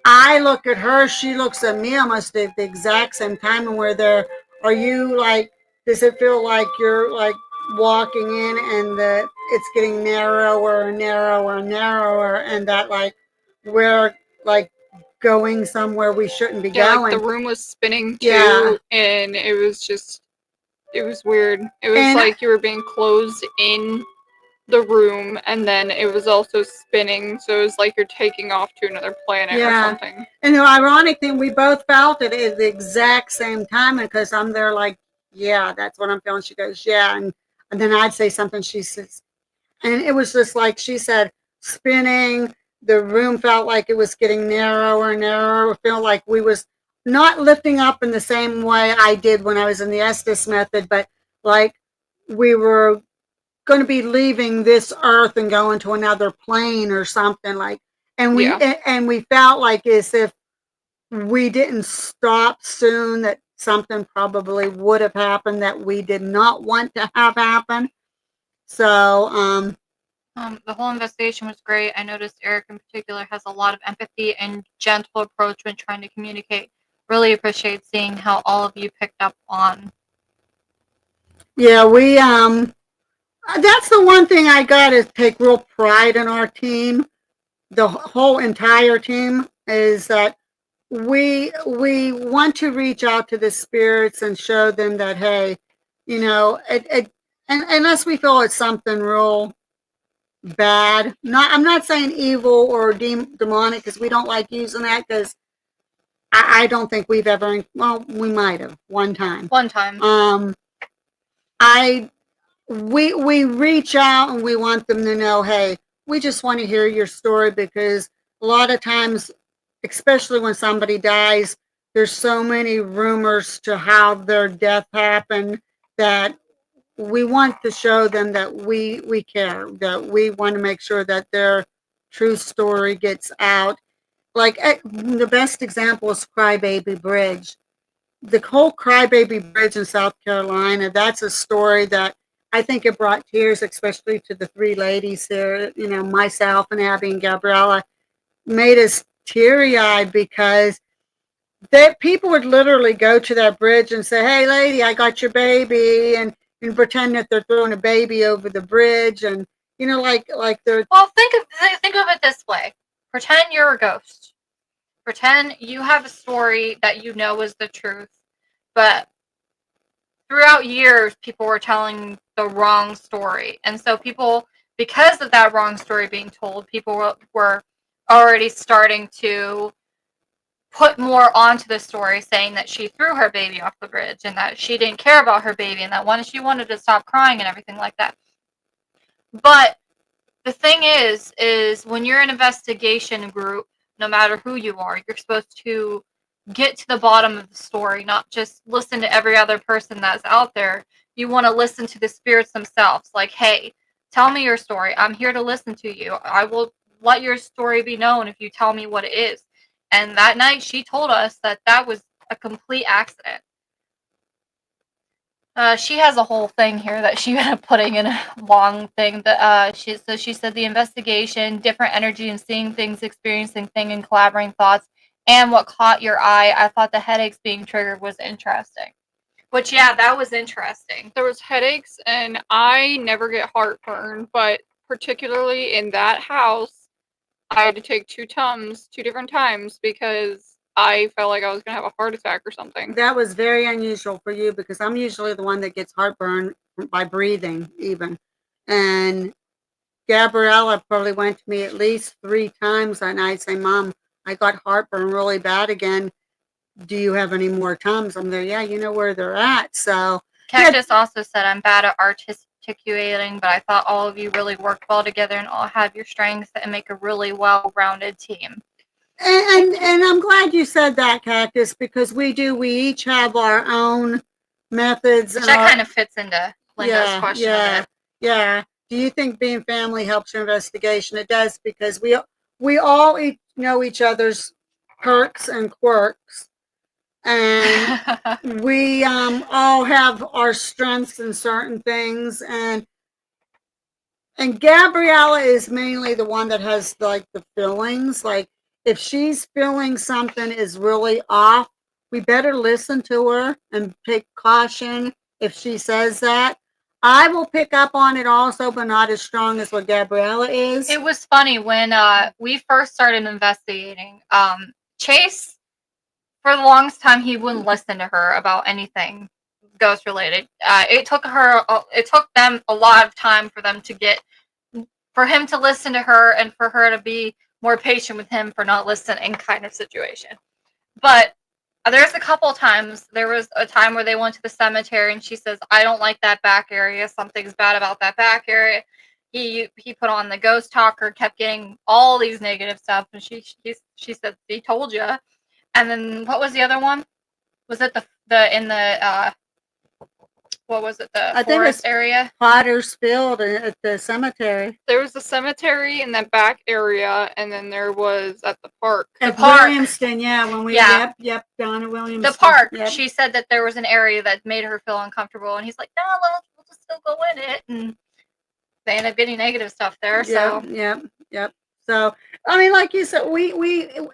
I look at her, she looks at me almost at the exact same time, and we're there. Are you like, does it feel like you're like walking in and it's getting narrower and narrower and narrower, and that like we're like going somewhere we shouldn't be Yeah, like going? the room was spinning too, Yeah. and it was weird. It was And like you were being closed in the room, and then it was also spinning, so it was like you're taking off to another planet or yeah. something. And the ironic thing, we both felt it at the exact same time, because I'm there like, yeah, that's what I'm feeling. She goes, yeah. And then I'd say something, she says, and it was just like she said, spinning. The room felt like it was getting narrower and narrower. Felt like we was not lifting up in the same way I did when I was in the Estes method, but like we were going to be leaving this earth and going to another plane or something like. And we Yeah. and we felt like as if we didn't stop soon, that something probably would have happened that we did not want to have happen. So The whole investigation was great. I noticed Eric in particular has a lot of empathy and gentle approach when trying to communicate. Really appreciate seeing how all of you picked up on. yeah, we that's the one thing I got to take real pride in our team. The whole entire team is that we want to reach out to the spirits and show them that, hey, and unless we feel it's something real bad, I'm not saying evil or demonic, because we don't like using that, because I don't think we've ever, well, we might have one time. One time. I we reach out and we want them to know, hey, we just want to hear your story, because a lot of times, especially when somebody dies, there's so many rumors to how their death happened, that we want to show them that we care, that we want to make sure that their true story gets out. Like the best example is Crybaby Bridge. The whole Crybaby Bridge in South Carolina, that's a story that I think it brought tears, especially to the three ladies there, myself and Abby and Gabriella, made us teary-eyed, because people would literally go to that bridge and say, hey, lady, I got your baby, and pretend that they're throwing a baby over the bridge, and, like they're... Well, think of it this way. Pretend you're a ghost. Pretend you have a story that you know is the truth, but throughout years, people were telling the wrong story. And so people, because of that wrong story being told, people were already starting to put more onto the story, saying that she threw her baby off the bridge and that she didn't care about her baby and that she wanted to stop crying and everything like that. But the thing is when you're an investigation group, no matter who you are, you're supposed to get to the bottom of the story, not just listen to every other person that's out there. you want to listen to the spirits themselves. Like, hey, tell me your story. I'm here to listen to you. I will let your story be known if you tell me what it is. And that night, she told us that that was a complete accident. She has a whole thing here that she ended up putting in a long thing. That she said the investigation, different energy, and seeing things, experiencing things, and collaborating thoughts, and what caught your eye. I thought the headaches being triggered was interesting. Which, yeah, that was interesting. There was headaches, and I never get heartburn, but particularly in that house, I had to take 2 Tums 2 different times because I felt like I was gonna have a heart attack or something. That was very unusual for you because I'm usually the one that gets heartburn by breathing even. And Gabriella probably went to me at least 3 times that night saying, Mom, I got heartburn really bad again. Do you have any more Tums? I'm there, yeah, you know where they're at. So Cactus also said, I'm bad at articulating, but I thought all of you really worked well together and all have your strengths and make a really well-rounded team. And I'm glad you said that, Cactus, because we each have our own methods. Which And that kind of fits into Linda's yeah, question yeah, a bit. yeah. Do you think being family helps your investigation? It does because we all know each other's perks and quirks, and we all have our strengths in certain things, and Gabriella is mainly the one that has like the feelings. Like if she's feeling something is really off, we better listen to her and take caution if she says that. I will pick up on it also, but not as strong as what Gabriella is. It was funny when we first started investigating. Chase, for the longest time, he wouldn't listen to her about anything ghost related. It took them a lot of time for him to listen to her and for her to be more patient with him for not listening, kind of situation. But there's a couple times. There was a time where they went to the cemetery and she says, I don't like that back area. Something's bad about that back area. He put on the ghost talker, kept getting all these negative stuff, and she said, he told you. And then what was the other one? Was it the what was it, the I think forest it's area? Potter's Field at the cemetery. There was the cemetery in that back area, and then there was at the park. At park. Williamston, yeah, when we Yeah. yep, down at Williamston. The park. Yep. She said that there was an area that made her feel uncomfortable, and he's like, no, we'll just still go in it. And they end up getting negative stuff there. So Yep. So I mean, like you said, we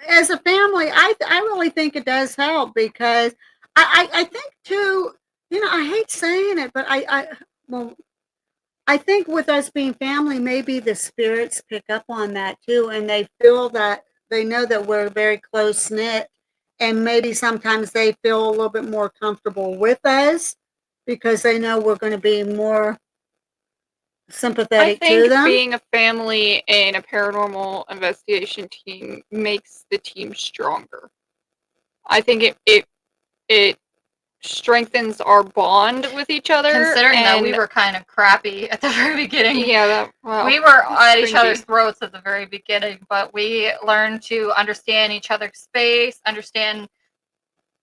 as a family, I really think it does help because I think too, you know, I hate saying it, but I think with us being family, maybe the spirits pick up on that too, and they feel that they know that we're very close knit, and maybe sometimes they feel a little bit more comfortable with us because they know we're going to be more I sympathetic to think them. being a family and a paranormal investigation team makes the team stronger. I think it strengthens our bond with each other. considering that we and- were kind of crappy at the very beginning. yeah, We were at each cringy. other's throats at the very beginning, but we learned to understand each other's space, understand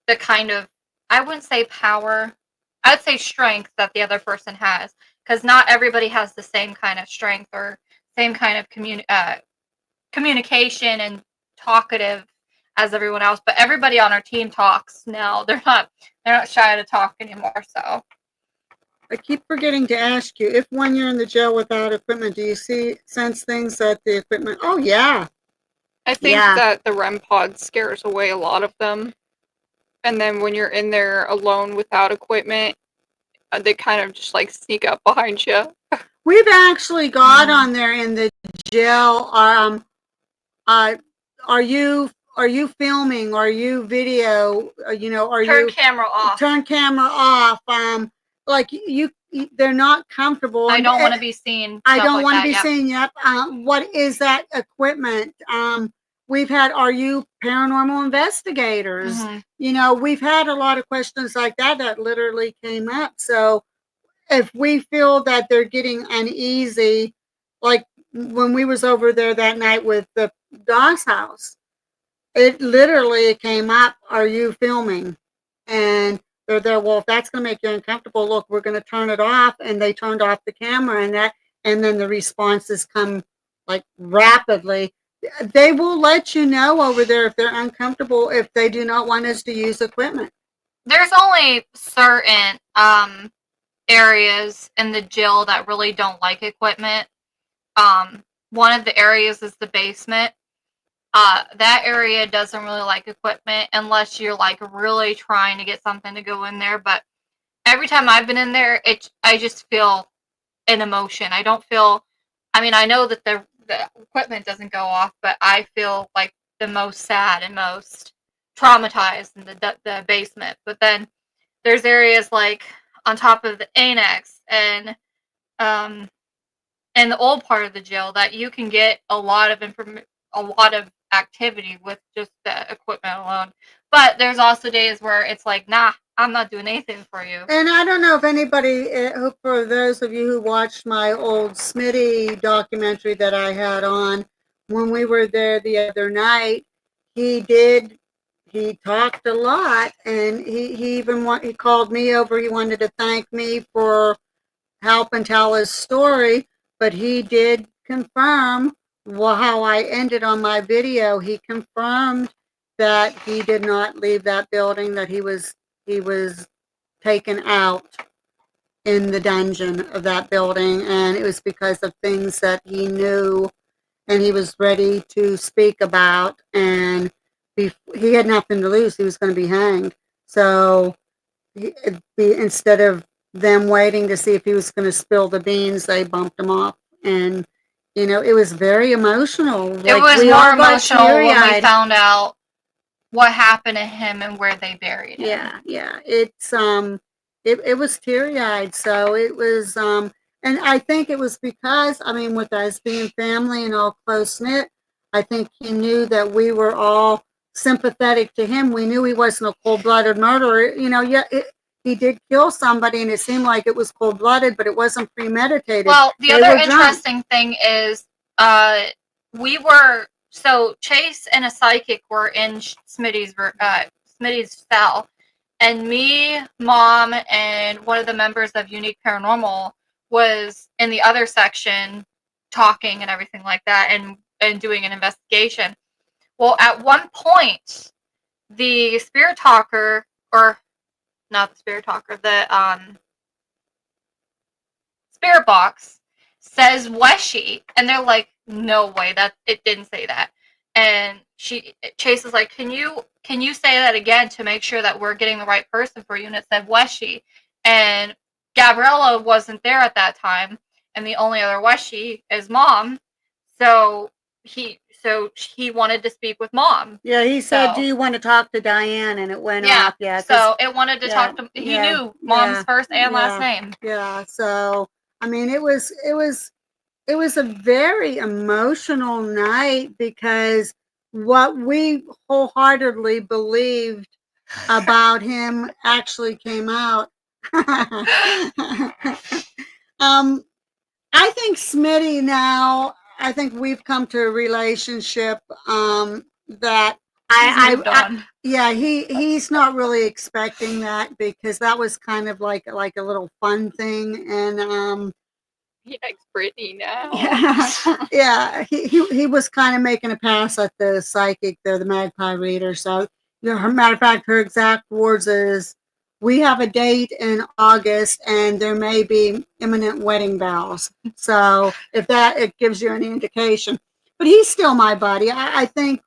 the kind of, I wouldn't say power, I'd say strength that the other person has, because not everybody has the same kind of strength or same kind of communication and talkative as everyone else. But everybody on our team talks now. They're not shy to talk anymore. So I keep forgetting to ask you, if when you're in the jail without equipment, do you sense things that the equipment? Oh yeah, I think Yeah. that the REM pod scares away a lot of them. And then when you're in there alone without equipment, they kind of just like sneak up behind you. we've actually got on there in the jail. Are you filming? Are you video? You know, are turn you camera off. turn camera off? Like they're not comfortable. I don't want to be seen. I stuff don't like want to that, be yeah. seen yet. What is that equipment? We've had, are you paranormal investigators? Mhm. You know, we've had a lot of questions like that literally came up. So if we feel that they're getting uneasy, like when we was over there that night with the Dog's House, it literally came up, are you filming? And they're there. Well, if that's going to make you uncomfortable, look, we're going to turn it off. And they turned off the camera, and then the responses come like rapidly. They will let you know over there if they're uncomfortable, if they do not want us to use equipment. There's only certain areas in the jail that really don't like equipment. One of the areas is the basement. That area doesn't really like equipment unless you're like really trying to get something to go in there. But every time I've been in there, I just feel an emotion. I don't feel. I mean, I know that the equipment doesn't go off, but I feel like the most sad and most traumatized in the basement. But then there's areas like on top of the annex and the old part of the jail that you can get a lot of activity with just the equipment alone. But there's also days where it's like, nah, I'm not doing anything for you. And I don't know if anybody, for those of you who watched my old Smitty documentary that I had on, when we were there the other night, he talked a lot, and he called me over. He wanted to thank me for helping tell his story, but he did confirm how I ended on my video. He confirmed that he did not leave that building, that he was taken out in the dungeon of that building, and it was because of things that he knew and he was ready to speak about, and he had nothing to lose. He was going to be hanged. So instead of them waiting to see if he was going to spill the beans, they bumped him off. And it was very emotional. It was more emotional when we found out what happened to him and where they buried him. Yeah. It was teary-eyed. So it was, and I think it was because, with us being family and all close-knit, I think he knew that we were all sympathetic to him. We knew he wasn't a cold-blooded murderer. He did kill somebody, and it seemed like it was cold-blooded, but it wasn't premeditated. Well, the other interesting thing is, so Chase and a psychic were in Smitty's cell, and me, Mom, and one of the members of Unique Paranormal was in the other section talking and everything like that, and doing an investigation. Well, at one point, the spirit talker, or not the spirit talker, the spirit box says Weshi, and they're like, no way, that it didn't say that. And Chase is like, can you say that again to make sure that we're getting the right person for you? And it said Weshi, and Gabriella wasn't there at that time, and the only other Weshi is Mom. So he wanted to speak with Mom. Yeah, he said, do you want to talk to Diane? And it went off. Yeah. So it wanted to talk to. He knew Mom's first and last name. Yeah. So it was a very emotional night, because what we wholeheartedly believed about him actually came out. I think Smitty now, I think we've come to a relationship that he's not really expecting that, because that was kind of like a little fun thing, and he likes Brittany now. Yeah, he was kind of making a pass at the psychic there, the magpie reader. So, matter of fact, her exact words is, "We have a date in August, and there may be imminent wedding vows." So, if it gives you any indication, but he's still my buddy. I think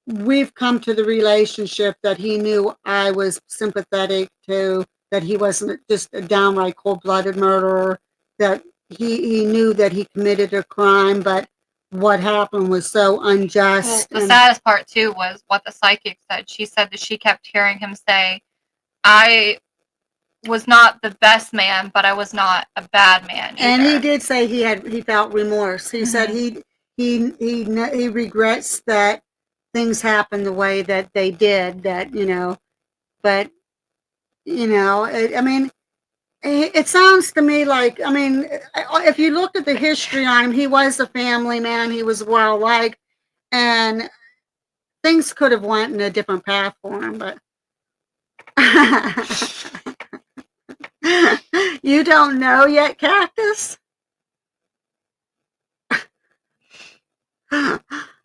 we've come to the relationship that he knew I was sympathetic to, that he wasn't just a downright cold-blooded murderer, that he knew that he committed a crime, but what happened was so unjust. Well, the saddest part, too, was what the psychic said. She said that she kept hearing him say, I was not the best man, but I was not a bad man either. And he did say he felt remorse. He said he regrets that things happened the way that they did, but it sounds to me like, if you look at the history on him, he was a family man. He was well liked, and things could have went in a different path for him. But You don't know yet, Cactus?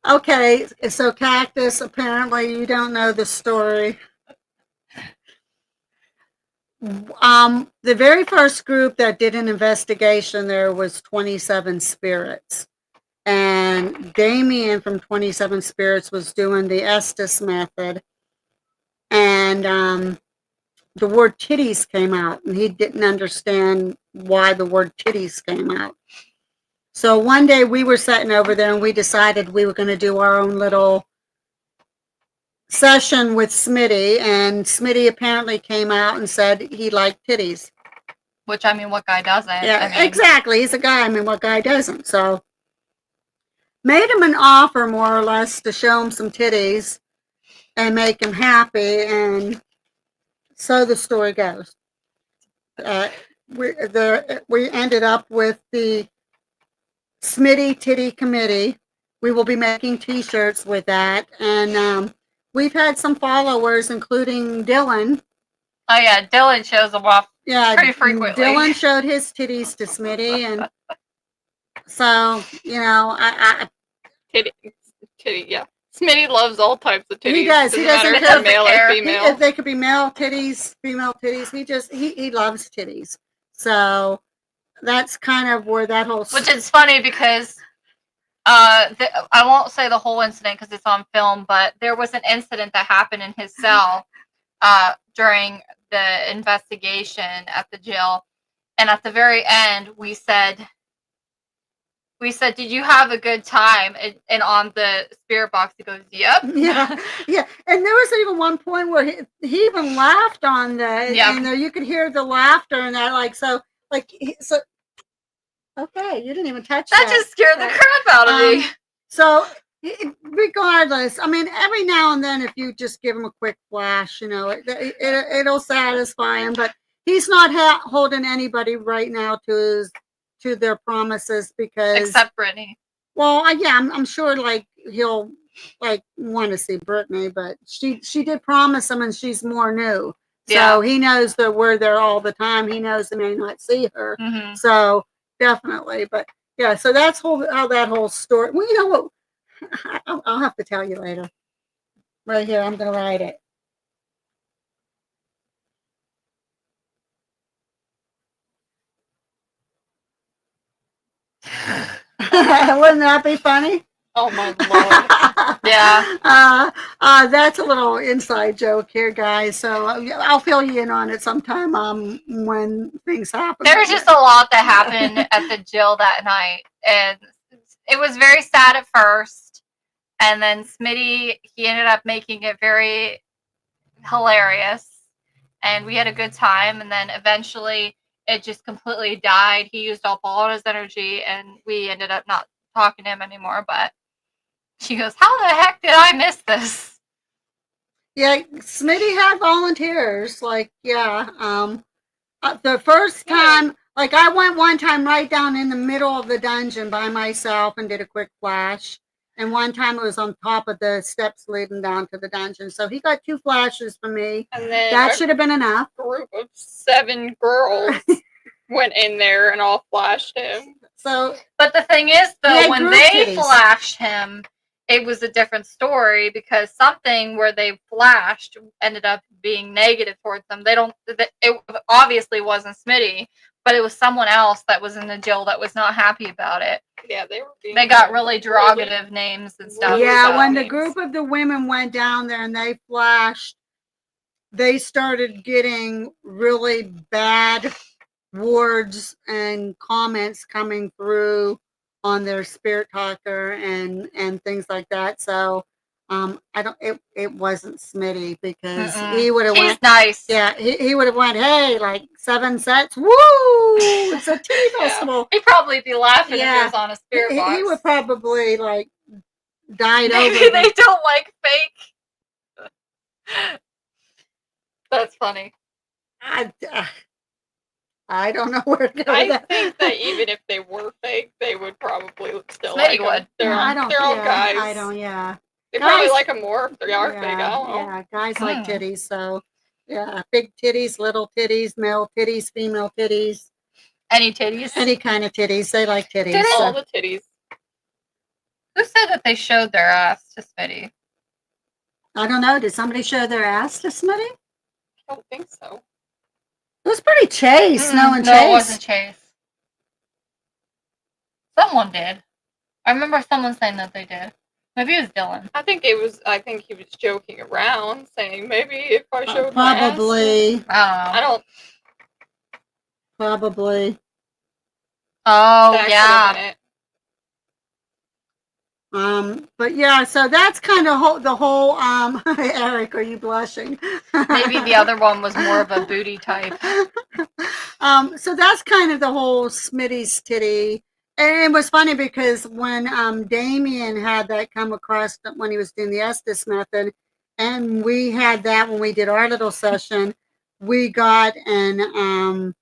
Okay, so Cactus, apparently you don't know the story. The very first group that did an investigation there was 27 Spirits. And Damien from 27 Spirits was doing the Estes method. And the word titties came out, and he didn't understand why the word titties came out. So one day we were sitting over there, and we decided we were going to do our own little session with Smitty, and Smitty apparently came out and said he liked titties. Which, I mean, what guy doesn't? Yeah, I mean, exactly. He's a guy. I mean, what guy doesn't? So made him an offer, more or less, to show him some titties and make him happy, and so the story goes. We ended up with the Smitty Titty Committee. We will be making T-shirts with that, and we've had some followers, including Dylan. Oh yeah, Dylan shows them off Yeah, pretty frequently. Dylan showed his titties to Smitty, and so I Titty, yeah. Smitty loves all types of titties. He does. Doesn't He matter doesn't if they're care. male or If female. they could be male titties, female titties. He loves titties. So that's kind of where that whole Which is funny because I won't say the whole incident because it's on film, but there was an incident that happened in his cell during the investigation at the jail, and at the very end we said, did you have a good time? And on the spirit box it goes, yep. yeah. And there was even one point where he even laughed on the, Yeah. and you could hear the laughter and that, so okay, you didn't even touch That just scared the crap out of me. So regardless, I mean, every now and then, if you just give him a quick flash, it'll satisfy him. But he's not holding anybody right now to their promises because Except Brittany. Well, yeah, I'm sure he'll want to see Brittany, but she did promise him, and she's more new, so he knows that we're there all the time. He knows they may not see her, so definitely. But yeah, so that's how that whole story. Well, you know what? I'll have to tell you later. Right here, I'm gonna write it. Wouldn't that be funny? Oh my lord. Yeah. That's a little inside joke here, guys. So I'll fill you in on it sometime when things happen. There was just a lot that happened at the jail that night, and it was very sad at first, and then Smitty, he ended up making it very hilarious, and we had a good time, and then eventually it just completely died. He used up all his energy, and we ended up not talking to him anymore. But she goes, how the heck did I miss this? Yeah, Smitty had volunteers. The first time, I went one time right down in the middle of the dungeon by myself and did a quick flash. And one time it was on top of the steps leading down to the dungeon. So he got 2 flashes from me. And then That should have been enough. a group of 7 girls went in there and all flashed him. So, but the thing is, though, when group they titties. flashed him, it was a different story because something where they flashed ended up being negative towards them. It obviously wasn't Smitty, but it was someone else that was in the jail that was not happy about it. Yeah, They got really derogative names and stuff. yeah, so. when the group of the women went down there and they flashed, they started getting really bad words and comments coming through on their spirit talker and things like that. So it wasn't Smitty because he would have went nice. Yeah, he would have went, hey, 7 sets. Woo! It's a tea festival. He'd probably be laughing if he was on a spirit box. He would probably died Maybe over. they don't like fake. That's funny. I don't know where to go with that. think that even if they were fake, they would probably still Smitty like them. would. They're I don't. all Yeah, guys. I don't. Yeah. They probably Guys- like them more if they are fake. I don't know. Yeah, guys like titties, so Yeah, big titties, little titties, male titties, female titties, Any titties? any kind of titties. They like titties. Did it? All So. the titties. Who said that they showed their ass to Smitty? I don't know. Did somebody show their ass to Smitty? It I don't think so. was pretty Chase. No one No, Chase. it wasn't Chase. Someone did. I remember someone saying that they did. Maybe it was Dylan. I think he was joking around, saying maybe if I showed my ass. Probably. I don't know. Probably. Oh, That yeah. could've been it. But yeah, so that's kind of the whole, Eric, are you blushing? Maybe the other one was more of a booty type. So that's kind of the whole Smitty's titty. And it was funny because when Damien had that come across when he was doing the Estes method, and we had that when we did our little session, we got an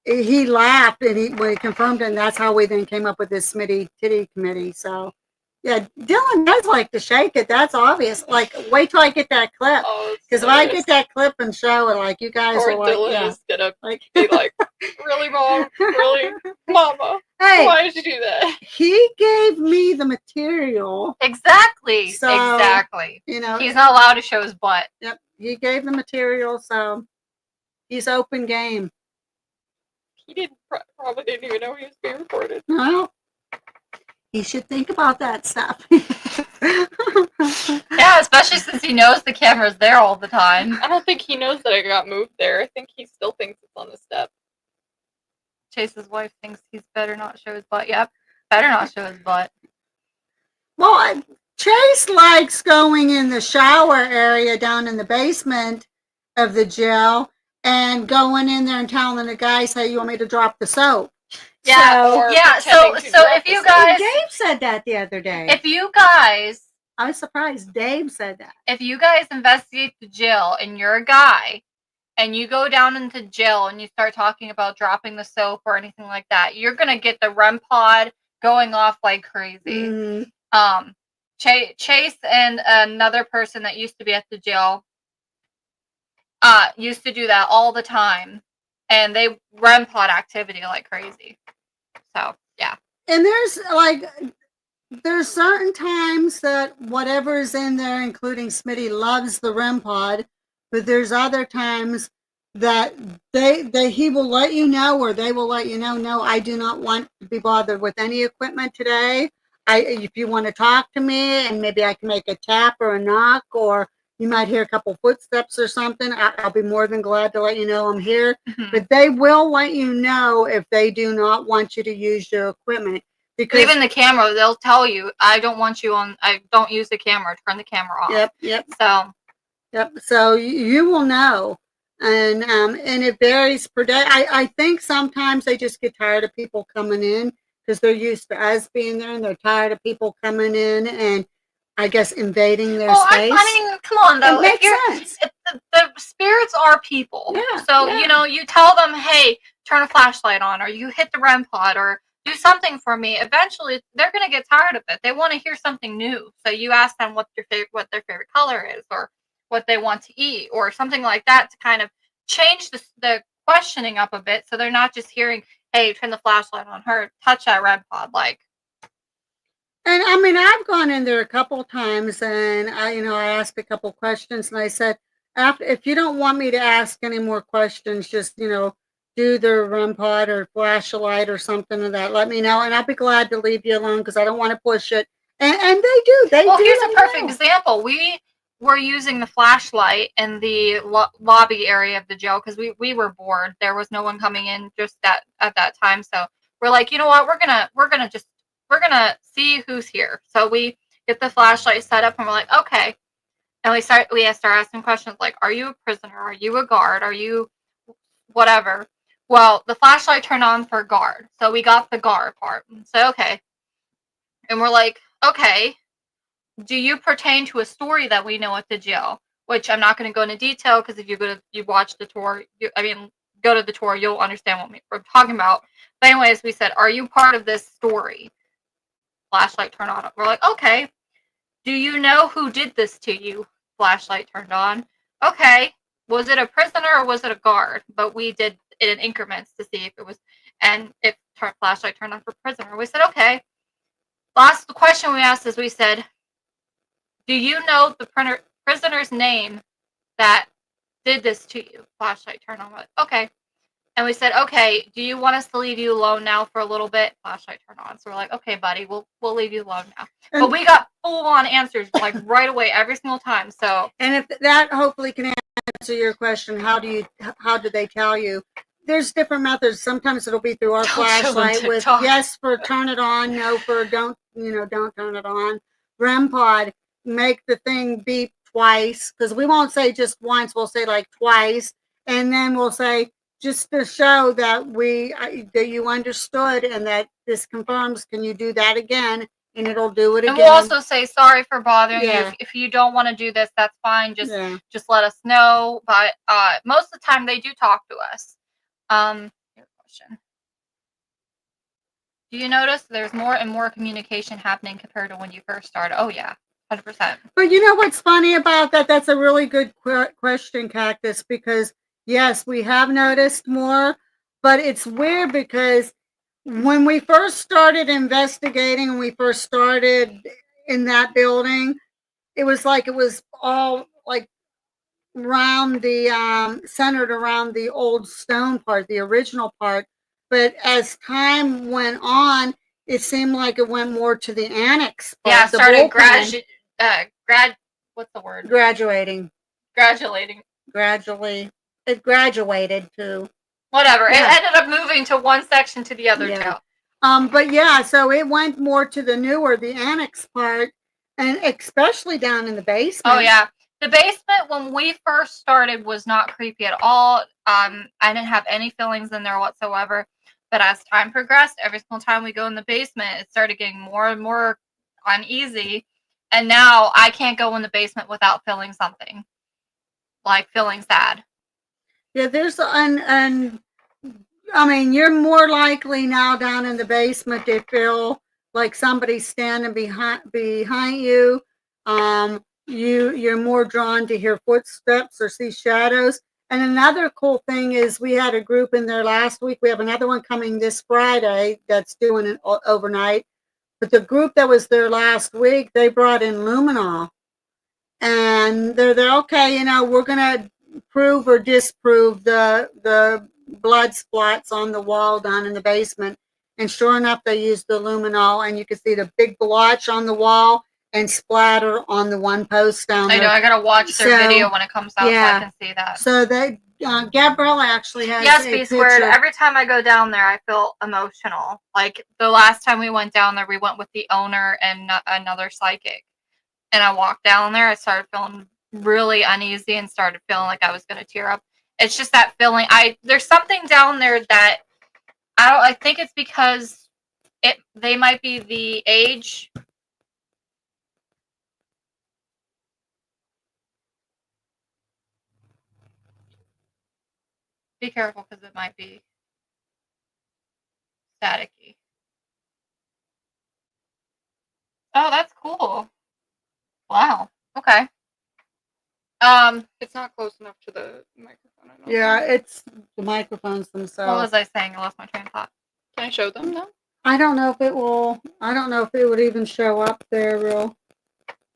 he laughed and when he confirmed it, and that's how we then came up with this Smitty Titty Committee. So yeah, Dylan does like to shake it. That's obvious. Like, wait till I get that clip. Oh, it's Because if I hilarious. get that clip and show it, like, you guys Or are like, Dylan yeah. is gonna Like, be like, really, Mom? Really? Mama? hey, Why did you do that? he gave me the material. Exactly. So, exactly. You know, He's not allowed to show his butt. yep, he gave the material, so he's open game. He probably didn't even know he was being recorded. Well, he should think about that stuff. Yeah, especially since he knows the camera's there all the time. I don't think he knows that I got moved there. I think he still thinks it's on the step. Chase's wife thinks he's better not show his butt. Yep, better not show his butt. Well, Chase likes going in the shower area down in the basement of the jail and going in there and telling the guys, hey, you want me to drop the soap? Yeah, Or yeah. So pretending to drop if the you soap. guys, Dave said that the other day. if you guys I was surprised Dave said that. if you guys investigate the jail and you're a guy and you go down into jail and you start talking about dropping the soap or anything like that, you're gonna get the REM pod going off like crazy. Mm. Chase and another person that used to be at the jail used to do that all the time, and they REM pod activity like crazy. So yeah. And there's certain times that whatever is in there, including Smitty, loves the REM pod, but there's other times that he will let you know, or they will let you know, no, I do not want to be bothered with any equipment today. If you want to talk to me, and maybe I can make a tap or a knock, or you might hear a couple footsteps or something, I'll be more than glad to let you know I'm here. Mhm. But they will let you know if they do not want you to use your equipment. Because Even the camera, they'll tell you, I don't want you on, I don't use the camera, turn the camera off. Yep. So So you will know, and it varies per day. I think sometimes they just get tired of people coming in because they're used to us being there, and they're tired of people coming in and I guess invading their space. I mean, come on though. It makes sense. The spirits are people. Yeah, So, yeah. you tell them, hey, turn a flashlight on, or you hit the REM pod, or do something for me. Eventually, they're going to get tired of it. They want to hear something new. So you ask them what their favorite color is, or what they want to eat, or something like that, to kind of change the questioning up a bit, so they're not just hearing, hey, turn the flashlight on, her touch that REM pod, like. And I mean, I've gone in there a couple times, and I asked a couple questions, and I said, if you don't want me to ask any more questions, just do the REM pod or flash a light or something of that. Let me know, and I'll be glad to leave you alone because I don't want to push it. And they do. Well, do here's let a me perfect know. example. We were using the flashlight in the lobby area of the jail because we were bored. There was no one coming in just at that time. So we're like, you know what? We're gonna see who's here. So we get the flashlight set up and we're like, okay. And we start asking questions like, are you a prisoner? Are you a guard? Are you whatever? Well, the flashlight turned on for guard. So we got the guard part. So okay. And we're like, okay, do you pertain to a story that we know at the jail? Which I'm not going to go into detail because if you watch the tour, go to the tour, you'll understand what we're talking about. But anyways, we said, are you part of this story? Flashlight turned on. We're like, okay. Do you know who did this to you? Flashlight turned on. Okay. was it a prisoner or was it a guard? But we did it in increments to see if it was, and if flashlight turned on for prisoner. We said, okay. Last question we asked is, we said, do you know the prisoner's name that did this to you? Flashlight turned on. Okay. And we said, okay, do you want us to leave you alone now for a little bit? Flashlight turned on. So we're like, okay, buddy, we'll leave you alone now. But we got full on answers like right away every single time. So, and if that hopefully can answer your question, how do they tell you? There's different methods. Sometimes it'll be through our Don't show them flashlight with TikTok. yes for turn it on, no for don't turn it on. REM pod, make the thing beep twice, because we won't say just once, we'll say like twice, and then we'll say just to show that that you understood and that this confirms, can you do that again? And it'll do it again. And we'll also say, sorry for bothering Yeah. you. If you don't want to do this, that's fine. Just Yeah. let us know. But most of the time they do talk to us. Your question. Do you notice there's more and more communication happening compared to when you first started? Oh yeah, 100%. But you know what's funny about that? That's a really good question, Cactus, because yes, we have noticed more, but it's weird because when we first started investigating and we first started in that building, it was all like around the centered around the old stone part, the original part. But as time went on, it seemed like it went more to the annex part. Yeah, the started bullpen. What's the word? Graduating. Graduating. Gradually. It graduated to. Whatever. Yeah. It ended up moving to one section to the other Yeah. too. But yeah, so it went more to the newer, the annex part, and especially down in the basement. Oh yeah. The basement when we first started was not creepy at all. I didn't have any feelings in there whatsoever. But as time progressed, every single time we go in the basement, it started getting more and more uneasy. And now I can't go in the basement without feeling something. Like feeling sad. Yeah, and I mean, you're more likely now down in the basement to feel like somebody's standing behind you. You're more drawn to hear footsteps or see shadows. And another cool thing is we had a group in there last week. We have another one coming this Friday that's doing it overnight. But the group that was there last week, they brought in luminol. And they're okay, we're going to prove or disprove the blood spots on the wall down in the basement. And sure enough, they used the luminol, and you can see the big blotch on the wall and splatter on the one post down there. I know, I gotta watch their video when it comes out so I can see that. So they, Gabriella actually has yes, a be picture. squared. Every time I go down there, I feel emotional. Like the last time we went down there, we went with the owner and another psychic. And I walked down there, I started feeling really uneasy and started feeling like I was going to tear up. It's just that feeling. There's something down there that I think it's because they might be the age. Be careful because it might be staticky. Oh, that's cool. Wow. Okay. It's not close enough to the microphone. I don't Yeah, think. it's the microphones themselves. What was I saying? I lost my train of thought. Can I show them now? I don't know if it would even show up there real.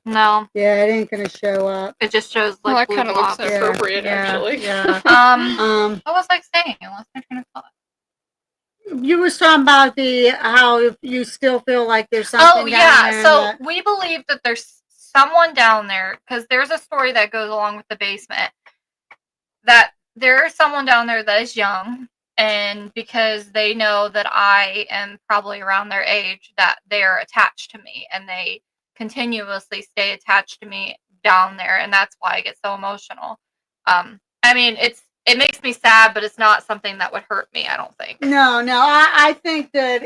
No. Yeah, it ain't gonna show up. It just shows Well, like that kind of looks blobs. inappropriate, actually. Yeah. What was I saying? I lost my train of thought. You were talking about how if you still feel like there's something. Oh yeah, down so there we believe that there's someone down there because there's a story that goes along with the basement that there is someone down there that is young, and because they know that I am probably around their age, that they are attached to me and they continuously stay attached to me down there, and that's why I get so emotional. I mean, it makes me sad, but it's not something that would hurt me, I don't think. No, I think that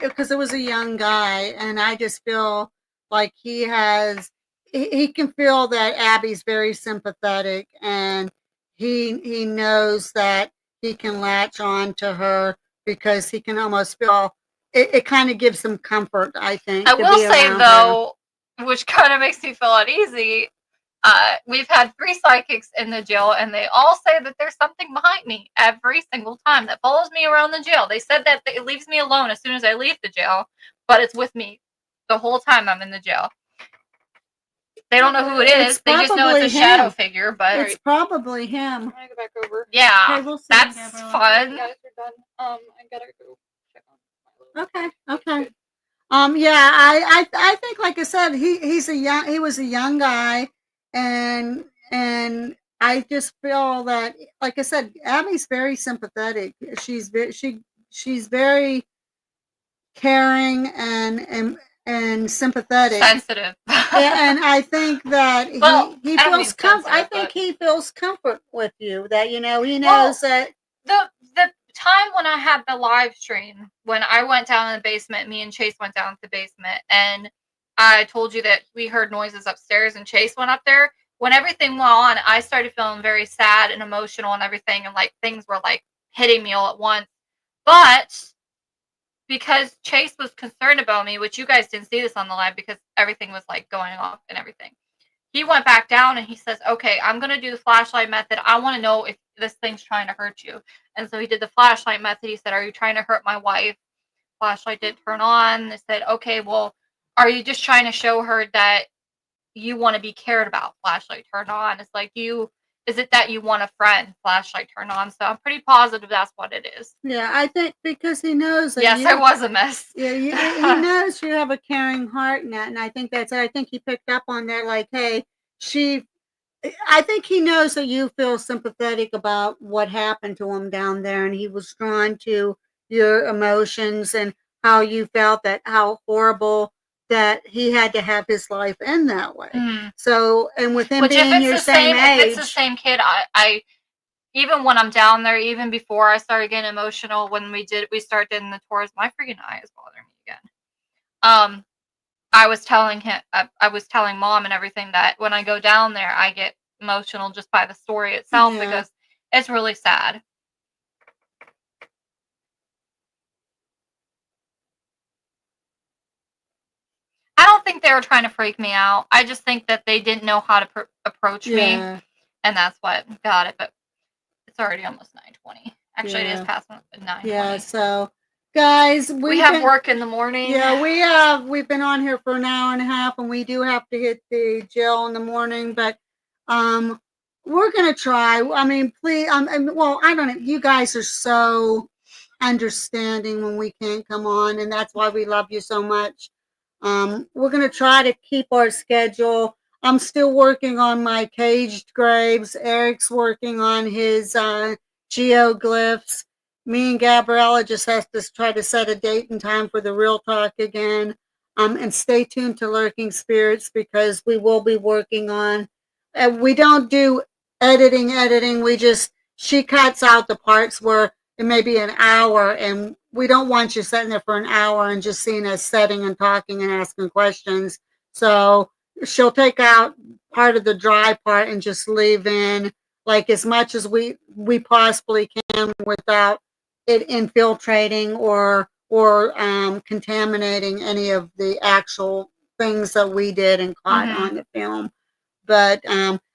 because it was a young guy, and I just feel like he can feel that Abby's very sympathetic, and he knows that he can latch on to her because he can almost feel it kind of gives him comfort, I think. I will say though, which kind of makes me feel uneasy, We've had 3 psychics in the jail, and they all say that there's something behind me every single time that follows me around the jail. They said that it leaves me alone as soon as I leave the jail, but it's with me the whole time I'm in the jail. They don't know who it is. They just know it's a shadow figure, but It's probably him. I'm gonna go back over. yeah, Okay, we'll see, that's Gabriella. fun. You guys are done. I gotta go check on my little. Okay. Yeah, I think, like I said, he was a young guy, and I just feel that, like I said, Abby's very sympathetic. She's very caring and sympathetic. Sensitive. And I think that Well, he I don't feels mean comfort. I sensitive, think but- he feels comfort with you. That he knows Well, that. The time when I had the live stream, when I went down in the basement, me and Chase went down to the basement, and I told you that we heard noises upstairs, and Chase went up there. When everything went on, I started feeling very sad and emotional and everything, and like things were like hitting me all at once. But because Chase was concerned about me, which you guys didn't see this on the live because everything was like going off and everything. He went back down and he says, okay, I'm going to do the flashlight method. I want to know if this thing's trying to hurt you. And so he did the flashlight method. He said, are you trying to hurt my wife? Flashlight did turn on. They said, okay, well, are you just trying to show her that you want to be cared about? Flashlight turned on. It's like, is it that you want a friend? Flashlight turned on. So I'm pretty positive that's what it is. Yeah, I think because he knows that. Yes, I was a mess. Yeah, he knows you have a caring heart, and I think that's it. I think he picked up on that. Like, hey, I think he knows that you feel sympathetic about what happened to him down there, and he was drawn to your emotions and how you felt, that how horrible that he had to have his life end that way. Mm. So, and with him Which, if being it's your the same if age, it's the same kid, I even when I'm down there, even before I started getting emotional, when we started in the tours, my freaking eye is bothering me again. I was telling him, I was telling Mom and everything that when I go down there, I get emotional just by the story itself because it's really sad. I don't think they were trying to freak me out. I just think that they didn't know how to approach me, and that's what got it. But it's already almost 9:20. Actually, it is past 9:20. Yeah, so guys, we have work in the morning. Yeah, we've been on here for an hour and a half, and we do have to hit the jail in the morning, but we're gonna try. I mean, please, well, I don't know. You guys are so understanding when we can't come on, and that's why we love you so much. We're gonna try to keep our schedule. I'm still working on my caged graves. Eric's working on his geoglyphs. Me and Gabriella just has to try to set a date and time for the real talk again. And stay tuned to Lurking Spirits because we will be working on. We don't do editing. She cuts out the parts where it may be an hour, and we don't want you sitting there for an hour and just seeing us sitting and talking and asking questions. So she'll take out part of the dry part and just leave in like as much as we possibly can without it infiltrating or contaminating any of the actual things that we did and caught on the film. But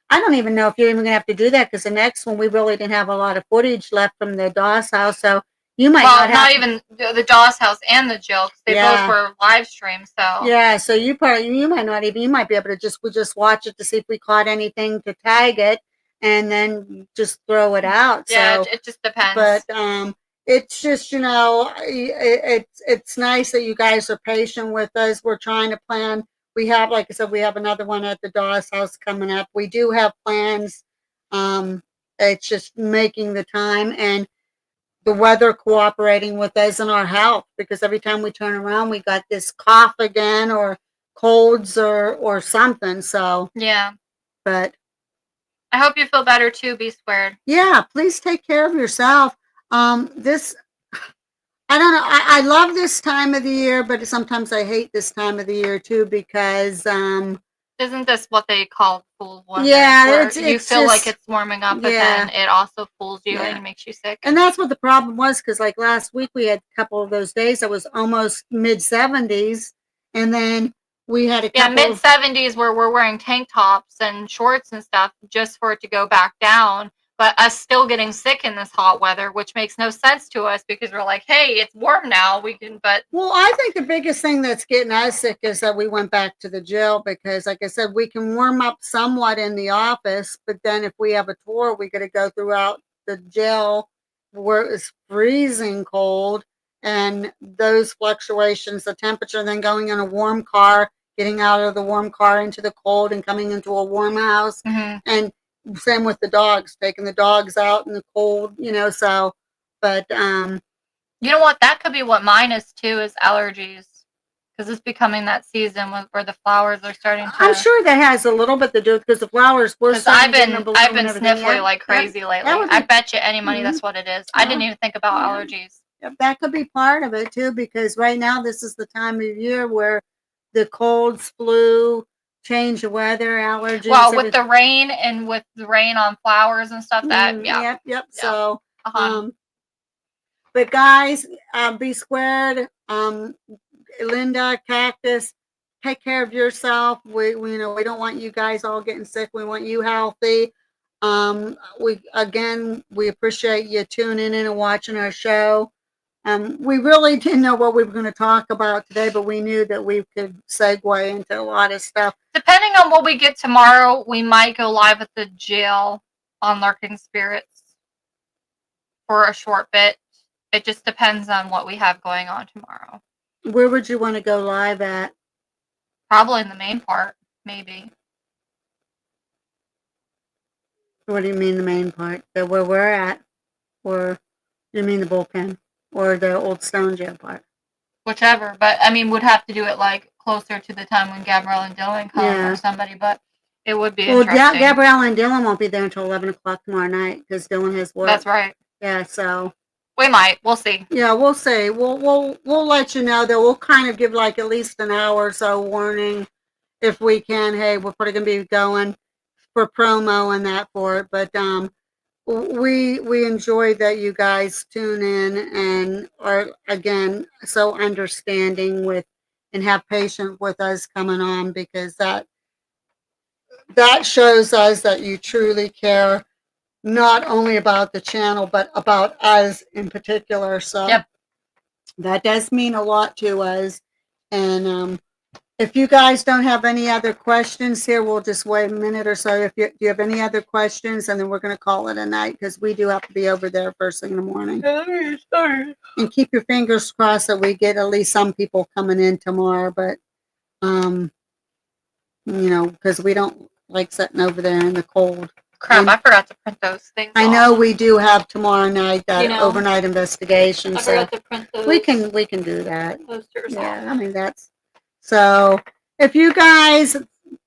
I don't even know if you're even gonna have to do that because the next one we really didn't have a lot of footage left from the Doss house, so you might not even the Doss house and the jail because they both were live streamed. So yeah, so you might not even, you might be able to just watch it to see if we caught anything to tag it and then just throw it out. Yeah, so it just depends. But it's just it's nice that you guys are patient with us. We're trying to plan. We have, like I said, we have another one at the Doss house coming up. We do have plans. It's just making the time and the weather cooperating with us and our health, because every time we turn around, we got this cough again or colds or something. So yeah, but I hope you feel better too. Be squared. Yeah, please take care of yourself. I don't know. I love this time of the year, but sometimes I hate this time of the year too because isn't this what they call fool's wonder? Yeah, you feel like it's warming up, but then it also fools you and it makes you sick. And that's what the problem was, because like last week we had a couple of those days that was almost mid 70s, and then we had a Yeah, couple. mid 70s where we're wearing tank tops and shorts and stuff just for it to go back down. But us still getting sick in this hot weather, which makes no sense to us because we're like, hey, it's warm now. We can, but Well, I think the biggest thing that's getting us sick is that we went back to the jail because, like I said, we can warm up somewhat in the office, but then if we have a tour, we got to go throughout the jail where it's freezing cold, and those fluctuations, the temperature, then going in a warm car, getting out of the warm car into the cold, and coming into a warm house, and same with the dogs, taking the dogs out in the cold, so, but, you know what? That could be what mine is too, is allergies. Because it's becoming that season where the flowers are starting to. I'm sure that has a little bit to do because the flowers were. Because I've been sniffly like crazy lately. I bet you any money that's what it is. I didn't even think about allergies. That could be part of it too, because right now this is the time of year where the colds, flu, change of weather, allergies. Well, with the rain and with the rain on flowers and stuff, that yeah. Yep. So, Uh-huh. but guys, be squared. Linda, Cactus, take care of yourself. We don't want you guys all getting sick. We want you healthy. We appreciate you tuning in and watching our show. We really didn't know what we were going to talk about today, but we knew that we could segue into a lot of stuff. Depending on what we get tomorrow, we might go live at the jail on Lurking Spirits for a short bit. It just depends on what we have going on tomorrow. Where would you want to go live at? Probably in the main part, maybe. What do you mean the main part? Where we're at? Or you mean the bullpen? Or the old stone jail part? Whichever, but I mean, would have to do it like closer to the time when Gabrielle and Dylan come or somebody, but it would be interesting. Well, Gabrielle and Dylan won't be there until 11 o'clock tomorrow night because Dylan has work. That's right. Yeah, so. We might. We'll see. Yeah, we'll see. We'll let you know that we'll kind of give like at least an hour or so warning if we can. Hey, we're probably gonna be going for promo and that for it. But we enjoy that you guys tune in and are again so understanding with and have patience with us coming on, because that shows us that you truly care. Not only about the channel, but about us in particular. So that does mean a lot to us. And if you guys don't have any other questions here, we'll just wait a minute or so. If you have any other questions, and then we're going to call it a night because we do have to be over there first thing in the morning. And keep your fingers crossed that we get at least some people coming in tomorrow. But, because we don't like sitting over there in the cold. Crap, I forgot to print those things. I know we do have tomorrow night that overnight investigation. I forgot to print those. We can do that. Posters. Yeah, I mean that's so. If you guys,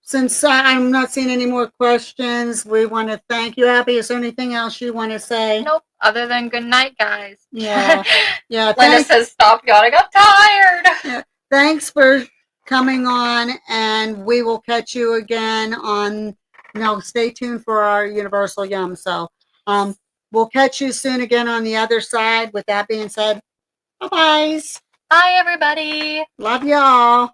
since I'm not seeing any more questions, we want to thank you. Abby, is there anything else you want to say? Nope. Other than good night, guys. Yeah. Linda says stop yawning. I'm tired. Yeah, thanks for coming on, and we will catch you again on. Stay tuned for our Universal Yum. So we'll catch you soon again on the other side. With that being said, bye-bye. Bye, everybody. Love y'all.